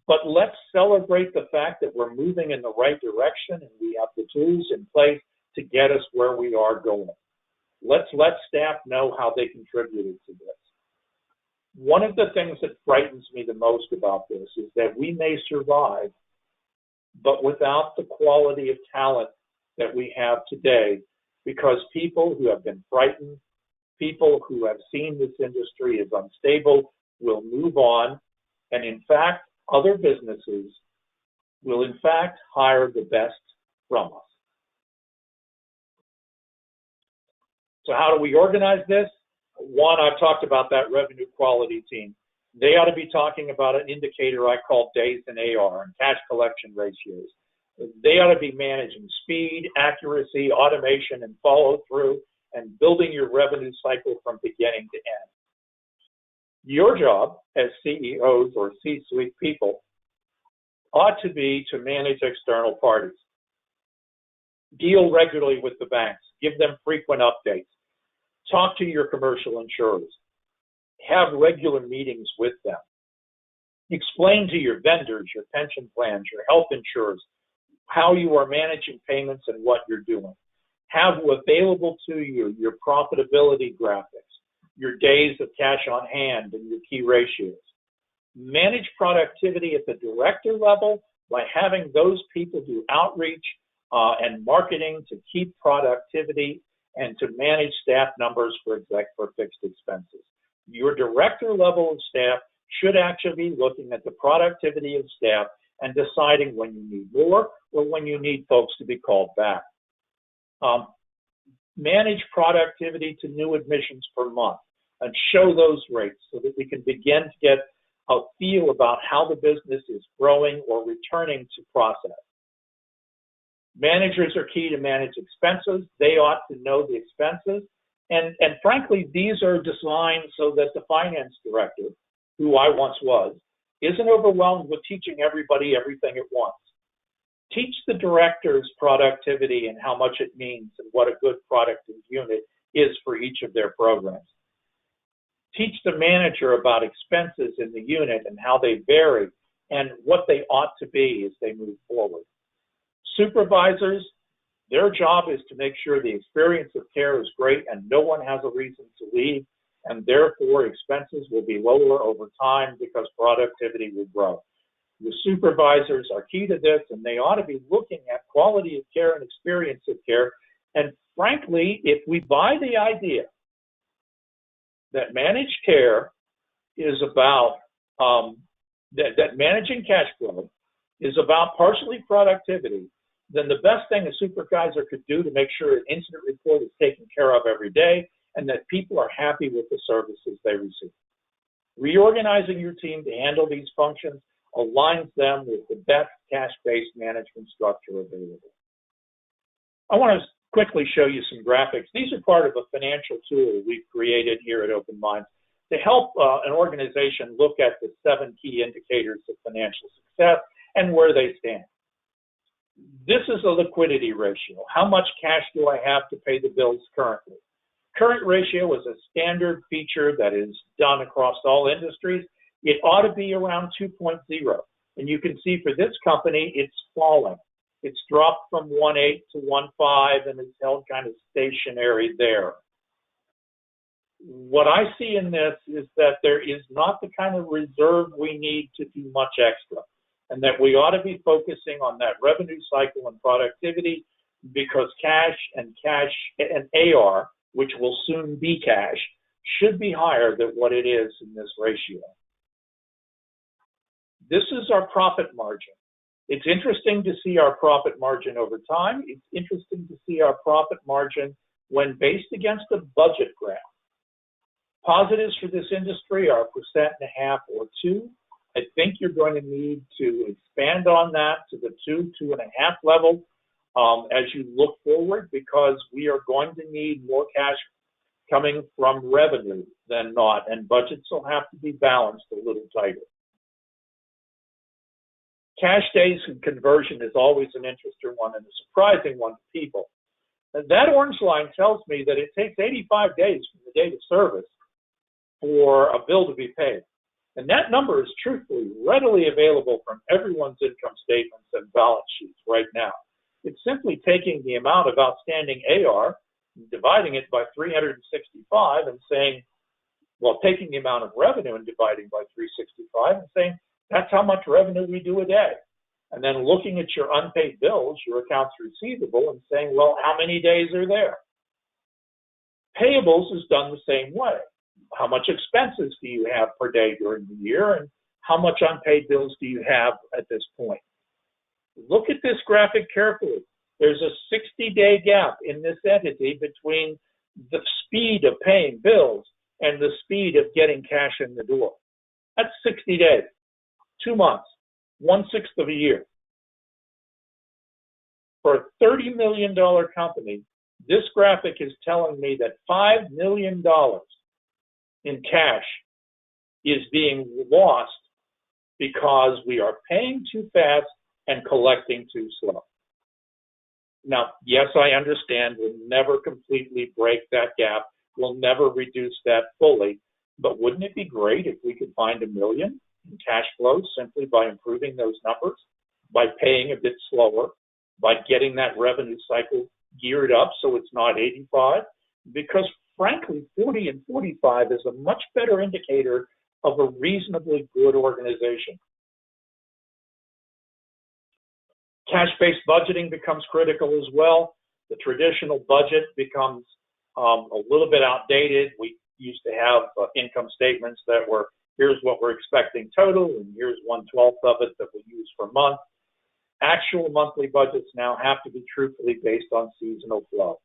But let's celebrate the fact that we're moving in the right direction and we have the tools in place to get us where we are going. Let's let staff know how they contributed to this. One of the things that frightens me the most about this is that we may survive, but without the quality of talent that we have today, because people who have been frightened, people who have seen this industry as unstable will move on, and in fact, other businesses will in fact hire the best from us. So how do we organize this? One, I've talked about that revenue quality team. They ought to be talking about an indicator I call days in AR and cash collection ratios. They ought to be managing speed, accuracy, automation, and follow through, and building your revenue cycle from beginning to end. Your job as CEOs or C-suite people ought to be to manage external parties. Deal regularly with the banks. Give them frequent updates. Talk to your commercial insurers. Have regular meetings with them. Explain to your vendors, your pension plans, your health insurers, how you are managing payments and what you're doing. Have available to you your profitability graphics, your days of cash on hand, and your key ratios. Manage productivity at the director level by having those people do outreach and marketing to keep productivity and to manage staff numbers for fixed expenses. Your director level of staff should actually be looking at the productivity of staff and deciding when you need more or when you need folks to be called back. Manage productivity to new admissions per month and show those rates so that we can begin to get a feel about how the business is growing or returning to process. Managers are key to manage expenses. They ought to know the expenses. And frankly, these are designed so that the finance director, who I once was, isn't overwhelmed with teaching everybody everything at once. Teach the directors productivity and how much it means and what a good productive unit is for each of their programs. Teach the manager about expenses in the unit and how they vary and what they ought to be as they move forward. Supervisors, their job is to make sure the experience of care is great and no one has a reason to leave, and therefore expenses will be lower over time because productivity will grow. The supervisors are key to this, and they ought to be looking at quality of care and experience of care. And frankly, if we buy the idea that managed care is about, that managing cash flow is about partially productivity, then the best thing a supervisor could do to make sure an incident report is taken care of every day and that people are happy with the services they receive. Reorganizing your team to handle these functions aligns them with the best cash-based management structure available. I want to quickly show you some graphics. These are part of a financial tool we've created here at Open Minds to help an organization look at the 7 key indicators of financial success and where they stand. This is a liquidity ratio. How much cash do I have to pay the bills currently? Current ratio is a standard feature that is done across all industries. It ought to be around 2.0. And you can see for this company, it's falling. It's dropped from 1.8 to 1.5 and it's held kind of stationary there. What I see in this is that there is not the kind of reserve we need to do much extra, and that we ought to be focusing on that revenue cycle and productivity, because cash and AR, which will soon be cash, should be higher than what it is in this ratio. This is our profit margin. It's interesting to see our profit margin over time. It's interesting to see our profit margin when based against a budget graph. Positives for this industry are 1.5% or 2%. I think you're going to need to expand on that to the 2.5% level as you look forward, because we are going to need more cash coming from revenue than not, and budgets will have to be balanced a little tighter. Cash days and conversion is always an interesting one and a surprising one to people. And that orange line tells me that it takes 85 days from the date of service for a bill to be paid. And that number is truthfully readily available from everyone's income statements and balance sheets right now. It's simply taking the amount of outstanding AR, dividing it by 365 and saying, well, taking the amount of revenue and dividing by 365 and saying, that's how much revenue we do a day. And then looking at your unpaid bills, your accounts receivable, and saying, well, how many days are there? Payables is done the same way. How much expenses do you have per day during the year, and how much unpaid bills do you have at this point? Look at this graphic carefully. There's a 60-day gap in this entity between the speed of paying bills and the speed of getting cash in the door. That's 60 days, 2 months, 1/6 of a year. For a $30 million company, this graphic is telling me that $5 million in cash is being lost because we are paying too fast and collecting too slow. Now, yes, I understand we'll never completely break that gap. We'll never reduce that fully. But wouldn't it be great if we could find $1 million in cash flow simply by improving those numbers, by paying a bit slower, by getting that revenue cycle geared up so it's not 85? Because frankly, 40 and 45 is a much better indicator of a reasonably good organization. Cash-based budgeting becomes critical as well. The traditional budget becomes a little bit outdated. We used to have income statements that were, here's what we're expecting total, and here's 1/12 of it that we use per month. Actual monthly budgets now have to be truthfully based on seasonal flow.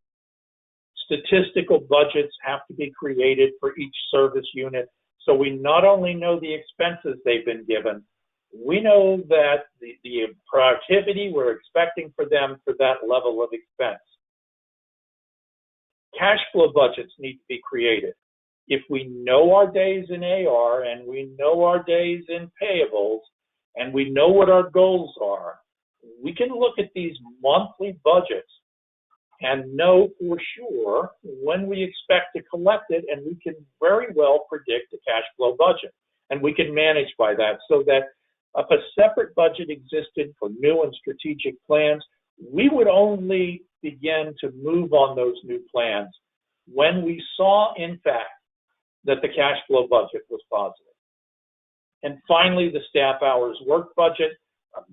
Statistical budgets have to be created for each service unit, so we not only know the expenses they've been given, we know that the productivity we're expecting for them for that level of expense. Cash flow budgets need to be created. If we know our days in AR and we know our days in payables and we know what our goals are, we can look at these monthly budgets and know for sure when we expect to collect it, and we can very well predict the cash flow budget. And we can manage by that, so that if a separate budget existed for new and strategic plans, we would only begin to move on those new plans when we saw, in fact, that the cash flow budget was positive. And finally, the staff hours work budget,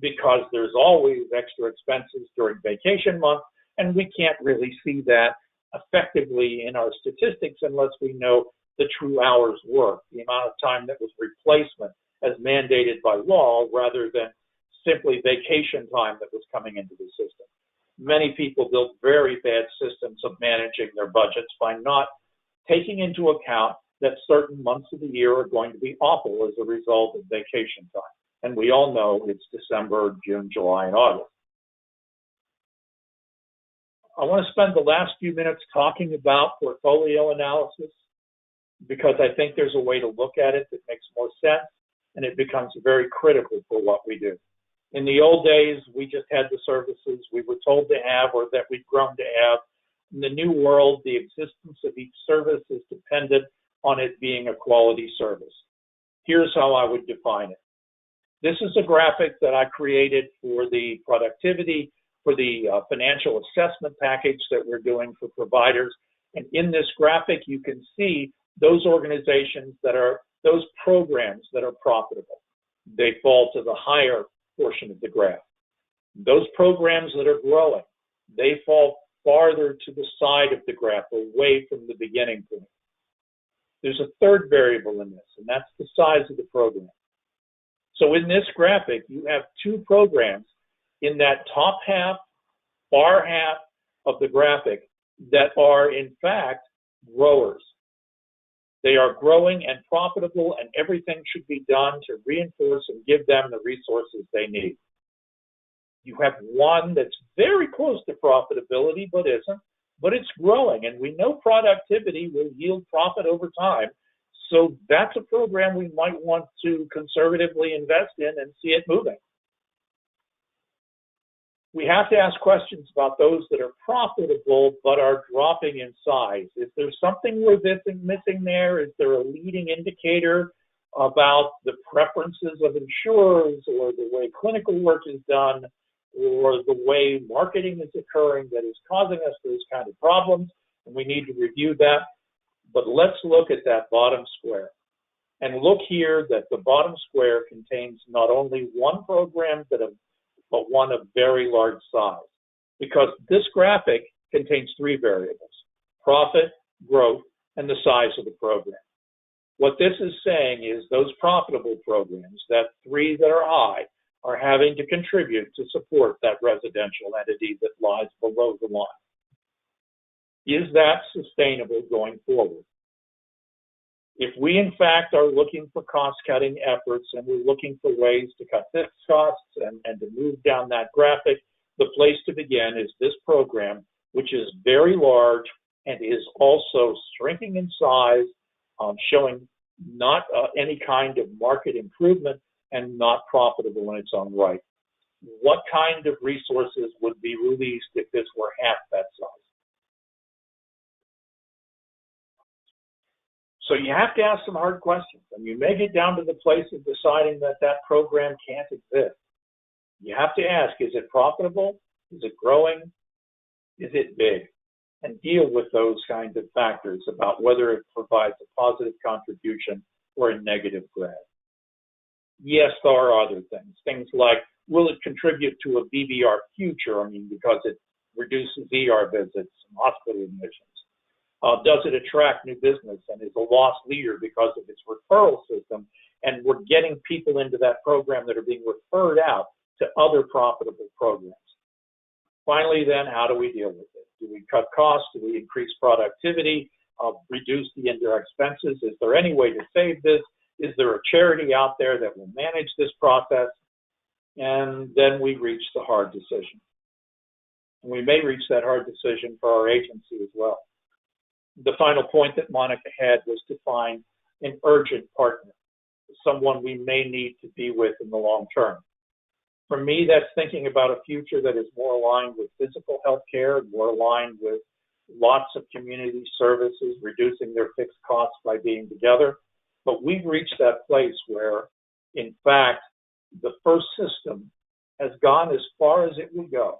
because there's always extra expenses during vacation month, and we can't really see that effectively in our statistics unless we know the true hours worked, the amount of time that was replacement as mandated by law rather than simply vacation time that was coming into the system. Many people built very bad systems of managing their budgets by not taking into account that certain months of the year are going to be awful as a result of vacation time. And we all know it's December, June, July, and August. I want to spend the last few minutes talking about portfolio analysis because I think there's a way to look at it that makes more sense, and it becomes very critical for what we do. In the old days, we just had the services we were told to have or that we'd grown to have. In the new world, the existence of each service is dependent on it being a quality service. Here's how I would define it. This is a graphic that I created for the productivity, for the financial assessment package that we're doing for providers. And in this graphic, you can see those organizations that are, those programs that are profitable. They fall to the higher portion of the graph. Those programs that are growing, they fall farther to the side of the graph, away from the beginning point. There's a third variable in this, and that's the size of the program. So in this graphic, you have two programs in that top half, far half of the graphic that are, in fact, growers. They are growing and profitable, and everything should be done to reinforce and give them the resources they need. You have one that's very close to profitability, but isn't, but it's growing, and we know productivity will yield profit over time. So that's a program we might want to conservatively invest in and see it moving. We have to ask questions about those that are profitable but are dropping in size. Is there something we're missing there? Is there a leading indicator about the preferences of insurers or the way clinical work is done or the way marketing is occurring that is causing us those kind of problems? And we need to review that. But let's look at that bottom square. And look here that the bottom square contains not only one program but one of very large size. Because this graphic contains three variables: profit, growth, and the size of the program. What this is saying is those profitable programs, that three that are high, are having to contribute to support that residential entity that lies below the line. Is that sustainable going forward? If we, in fact, are looking for cost-cutting efforts and we're looking for ways to cut fixed costs and to move down that graphic, the place to begin is this program, which is very large and is also shrinking in size, showing not any kind of market improvement and not profitable in its own right. What kind of resources would be released if this were half that size? So you have to ask some hard questions, and you may get down to the place of deciding that that program can't exist. You have to ask, is it profitable? Is it growing? Is it big? And deal with those kinds of factors about whether it provides a positive contribution or a negative drag. Yes, there are other things like, will it contribute to a BBR future? I mean, because it reduces ER visits and hospital admissions. Does it attract new business and is a lost leader because of its referral system? And we're getting people into that program that are being referred out to other profitable programs. Finally, then, how do we deal with it? Do we cut costs? Do we increase productivity? Reduce the indirect expenses? Is there any way to save this? Is there a charity out there that will manage this process? And then we reach the hard decision. And we may reach that hard decision for our agency as well. The final point that Monica had was to find an urgent partner, someone we may need to be with in the long term. For me, that's thinking about a future that is more aligned with physical health care, more aligned with lots of community services, reducing their fixed costs by being together. But we've reached that place where, in fact, the first system has gone as far as it will go.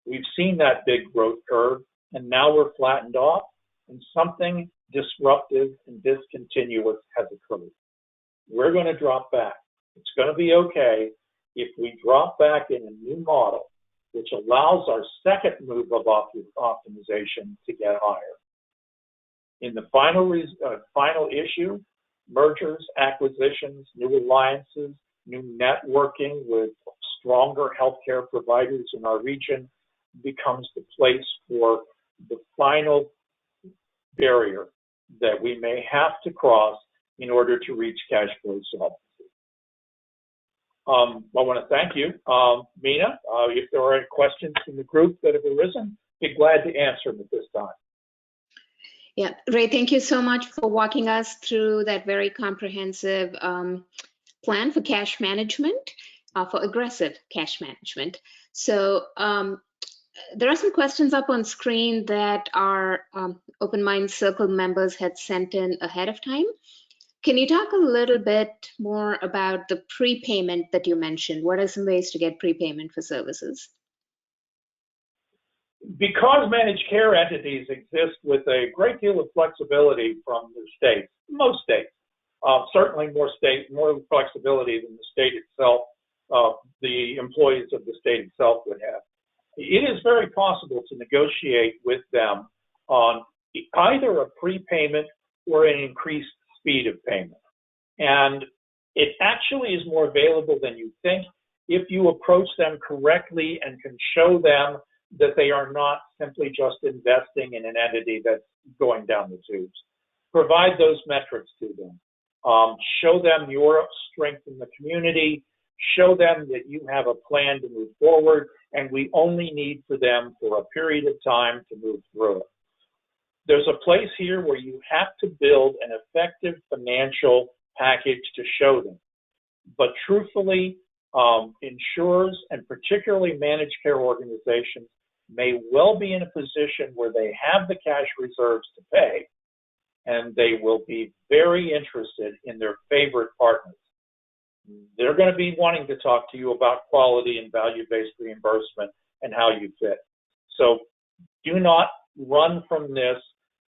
We've seen that big growth curve, and now we're flattened off, and something disruptive and discontinuous has occurred. we're going to drop back. It's going to be okay if we drop back in a new model, which allows our second move of optimization to get higher. In the final issue, mergers, acquisitions, new alliances, new networking with stronger healthcare providers in our region becomes the place for the final barrier that we may have to cross in order to reach cash flow solvency. I want to thank you. Mina, if there are any questions from the group that have arisen, be glad to answer them at this time. Yeah, Ray, thank you so much for walking us through that very comprehensive plan for cash management, for aggressive cash management. So there are some questions up on screen that our Open Mind Circle members had sent in ahead of time. Can you talk a little bit more about the prepayment that you mentioned? What are some ways to get prepayment for services? Because managed care entities exist with a great deal of flexibility from their states, most states, certainly more flexibility than the state itself, the employees of the state itself would have. It is very possible to negotiate with them on either a prepayment or an increased speed of payment. And it actually is more available than you think if you approach them correctly and can show them that they are not simply just investing in an entity that's going down the tubes. Provide those metrics to them. Show them your strength in the community. Show them that you have a plan to move forward, and we only need for them for a period of time to move through it. There's a place here where you have to build an effective financial package to show them. But truthfully, insurers and particularly managed care organizations may well be in a position where they have the cash reserves to pay, and they will be very interested in their favorite partners. They're going to be wanting to talk to you about quality and value-based reimbursement and how you fit. So do not run from this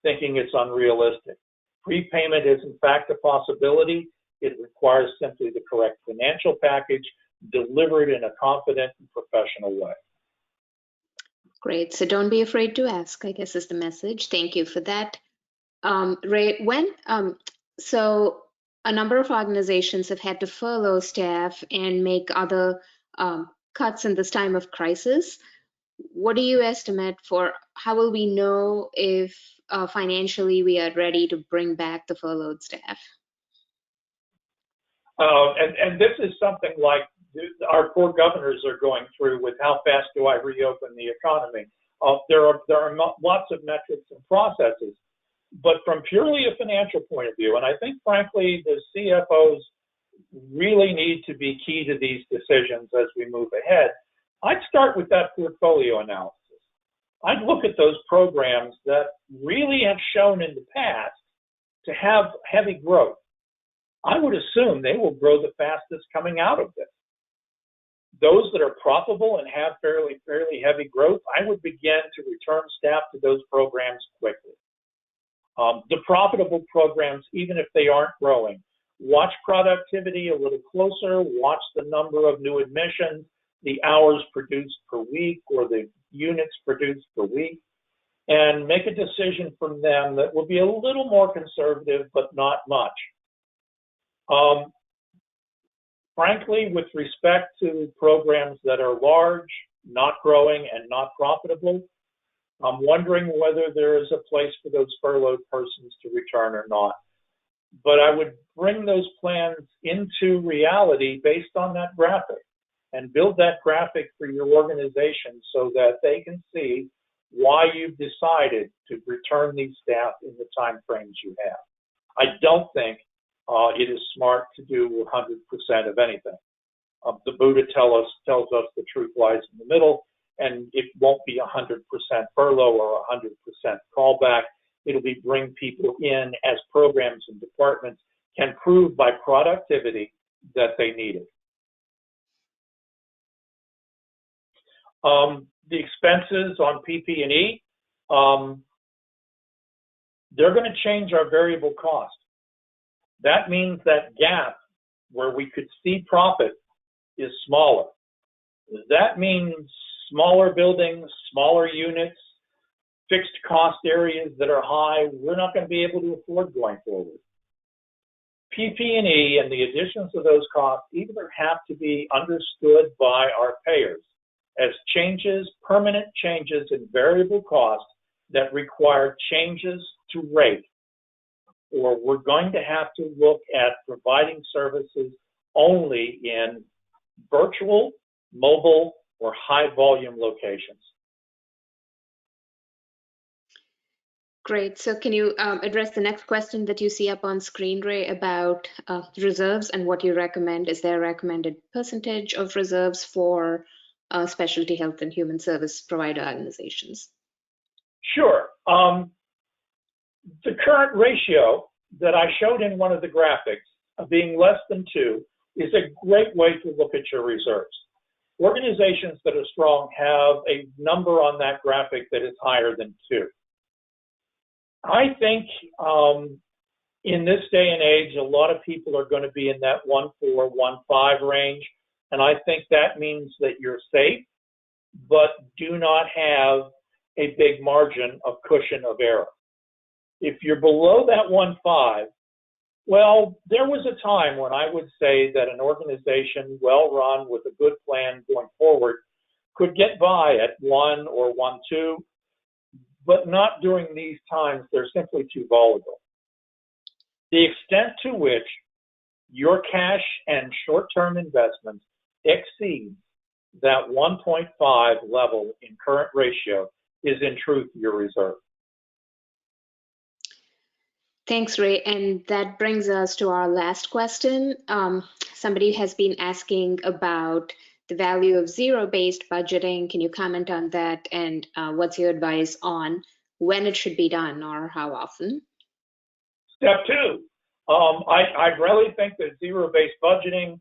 thinking it's unrealistic. Prepayment is in fact a possibility. It requires simply the correct financial package delivered in a confident and professional way. Great. So don't be afraid to ask, I guess is the message. Thank you for that. Ray, so a number of organizations have had to furlough staff and make other cuts in this time of crisis. What do you estimate for how will we know if financially we are ready to bring back the furloughed staff? And this is something like our core governors are going through with how fast do I reopen the economy. There are lots of metrics and processes, but from purely a financial point of view, and I think frankly the CFOs really need to be key to these decisions as we move ahead, I'd start with that portfolio analysis. I'd look at those programs that really have shown in the past to have heavy growth. I would assume they will grow the fastest coming out of this. Those that are profitable and have fairly heavy growth, I would begin to return staff to those programs quickly. The profitable programs, even if they aren't growing, watch productivity a little closer, watch the number of new admissions, the hours produced per week or the units produced per week, and make a decision from them that will be a little more conservative, but not much. Frankly, with respect to programs that are large, not growing, and not profitable, I'm wondering whether there is a place for those furloughed persons to return or not. But I would bring those plans into reality based on that graphic and build that graphic for your organization so that they can see why you've decided to return these staff in the time frames you have. I don't think it is smart to do 100% of anything. The Buddha tells us the truth lies in the middle, and it won't be 100% furlough or 100% callback. It'll be bring people in as programs and departments can prove by productivity that they need it. The expenses on PP&E, they're going to change our variable cost. That means that gap where we could see profit is smaller. That means smaller buildings, smaller units, fixed cost areas that are high, we're not going to be able to afford going forward. PP&E and the additions of those costs either have to be understood by our payers as changes, permanent changes in variable costs that require changes to rate, or we're going to have to look at providing services only in virtual, mobile, or high volume locations. Great. So can you address the next question that you see up on screen, Ray, about reserves and what you recommend? Is there a recommended percentage of reserves for specialty health and human service provider organizations? Sure. The current ratio that I showed in one of the graphics of being less than 2 is a great way to look at your reserves. Organizations that are strong have a number on that graphic that is higher than 2. I think in this day and age, a lot of people are going to be in that 1.4, 1.5 range, and I think that means that you're safe, but do not have a big margin of cushion of error. If you're below that 1.5, well, there was a time when I would say that an organization well run with a good plan going forward could get by at 1 or 1.2, but not during these times. They're simply too volatile. The extent to which your cash and short-term investments exceed that 1.5 level in current ratio is in truth your reserve. Thanks, Ray. And that brings us to our last question. Somebody has been asking about the value of zero-based budgeting. Can you comment on that? And what's your advice on when it should be done or how often? Step 2, I really think that zero-based budgeting,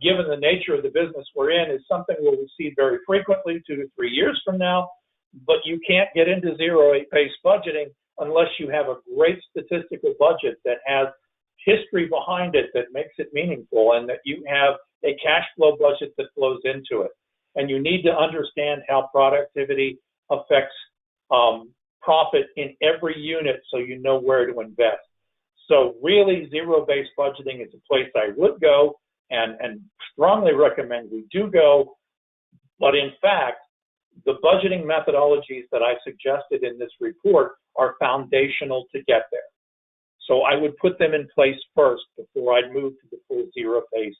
given the nature of the business we're in, is something we'll see very frequently 2 to 3 years from now. But you can't get into zero-based budgeting unless you have a great statistical budget that has history behind it that makes it meaningful, and that you have a cash flow budget that flows into it. And you need to understand how productivity affects profit in every unit so you know where to invest. So really, zero-based budgeting is a place I would go and strongly recommend we do go. But in fact, the budgeting methodologies that I suggested in this report are foundational to get there. So I would put them in place first before I'd move to the full zero-based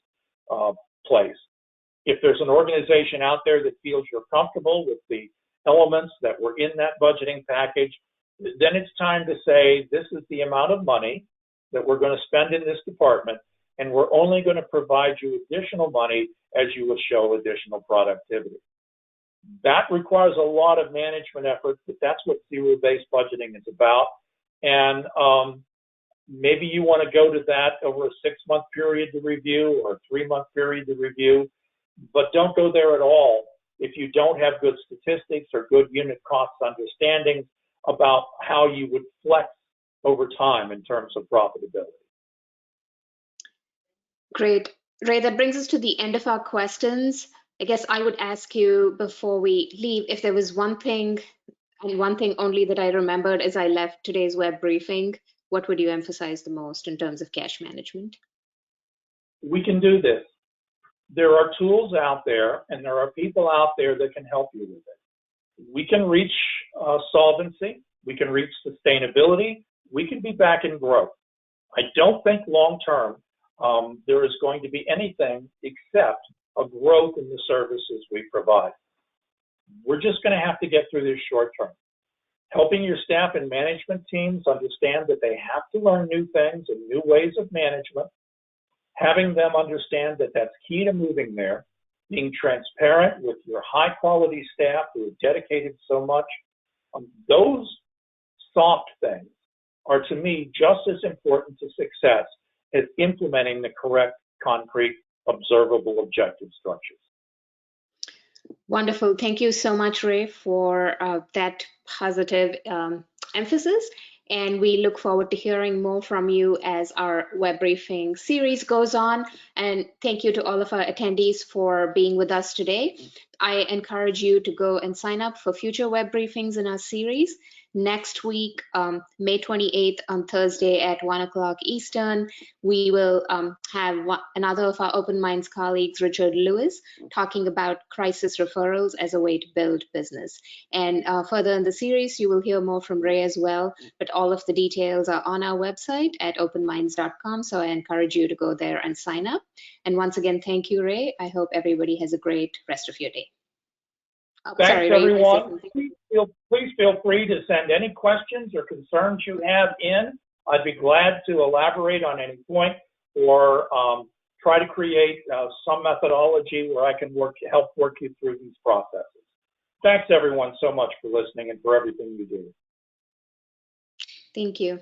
place. If there's an organization out there that feels you're comfortable with the elements that were in that budgeting package, then it's time to say, this is the amount of money that we're going to spend in this department, and we're only going to provide you additional money as you will show additional productivity. That requires a lot of management effort, but that's what zero-based budgeting is about. And maybe you want to go to that over a 6-month period to review or a 3-month period to review, but don't go there at all if you don't have good statistics or good unit cost understanding about how you would flex over time in terms of profitability. Great. Ray, that brings us to the end of our questions. I guess I would ask you before we leave, if there was one thing and one thing only that I remembered as I left today's web briefing, what would you emphasize the most in terms of cash management? We can do this. There are tools out there and there are people out there that can help you with it. We can reach solvency. We can reach sustainability. We can be back in growth. I don't think long-term there is going to be anything except a growth in the services we provide. We're just going to have to get through this short term. Helping your staff and management teams understand that they have to learn new things and new ways of management, having them understand that that's key to moving there, being transparent with your high quality staff who have dedicated so much. Those soft things are, to me, just as important to success as implementing the correct, concrete, observable objective structures. Wonderful. Thank you so much, Ray, for that positive emphasis. And we look forward to hearing more from you as our web briefing series goes on. And thank you to all of our attendees for being with us today. I encourage you to go and sign up for future web briefings in our series. Next week, May 28th on Thursday at 1 o'clock Eastern, we will have another of our Open Minds colleagues, Richard Lewis, talking about crisis referrals as a way to build business. And further in the series, you will hear more from Ray as well, but all of the details are on our website at openminds.com, so I encourage you to go there and sign up. And once again, thank you, Ray. I hope everybody has a great rest of your day. Oh, Thanks, sorry, Ray, everyone. Please feel free to send any questions or concerns you have in. I'd be glad to elaborate on any point or try to create some methodology where I can help work you through these processes. Thanks, everyone, so much for listening and for everything you do. Thank you.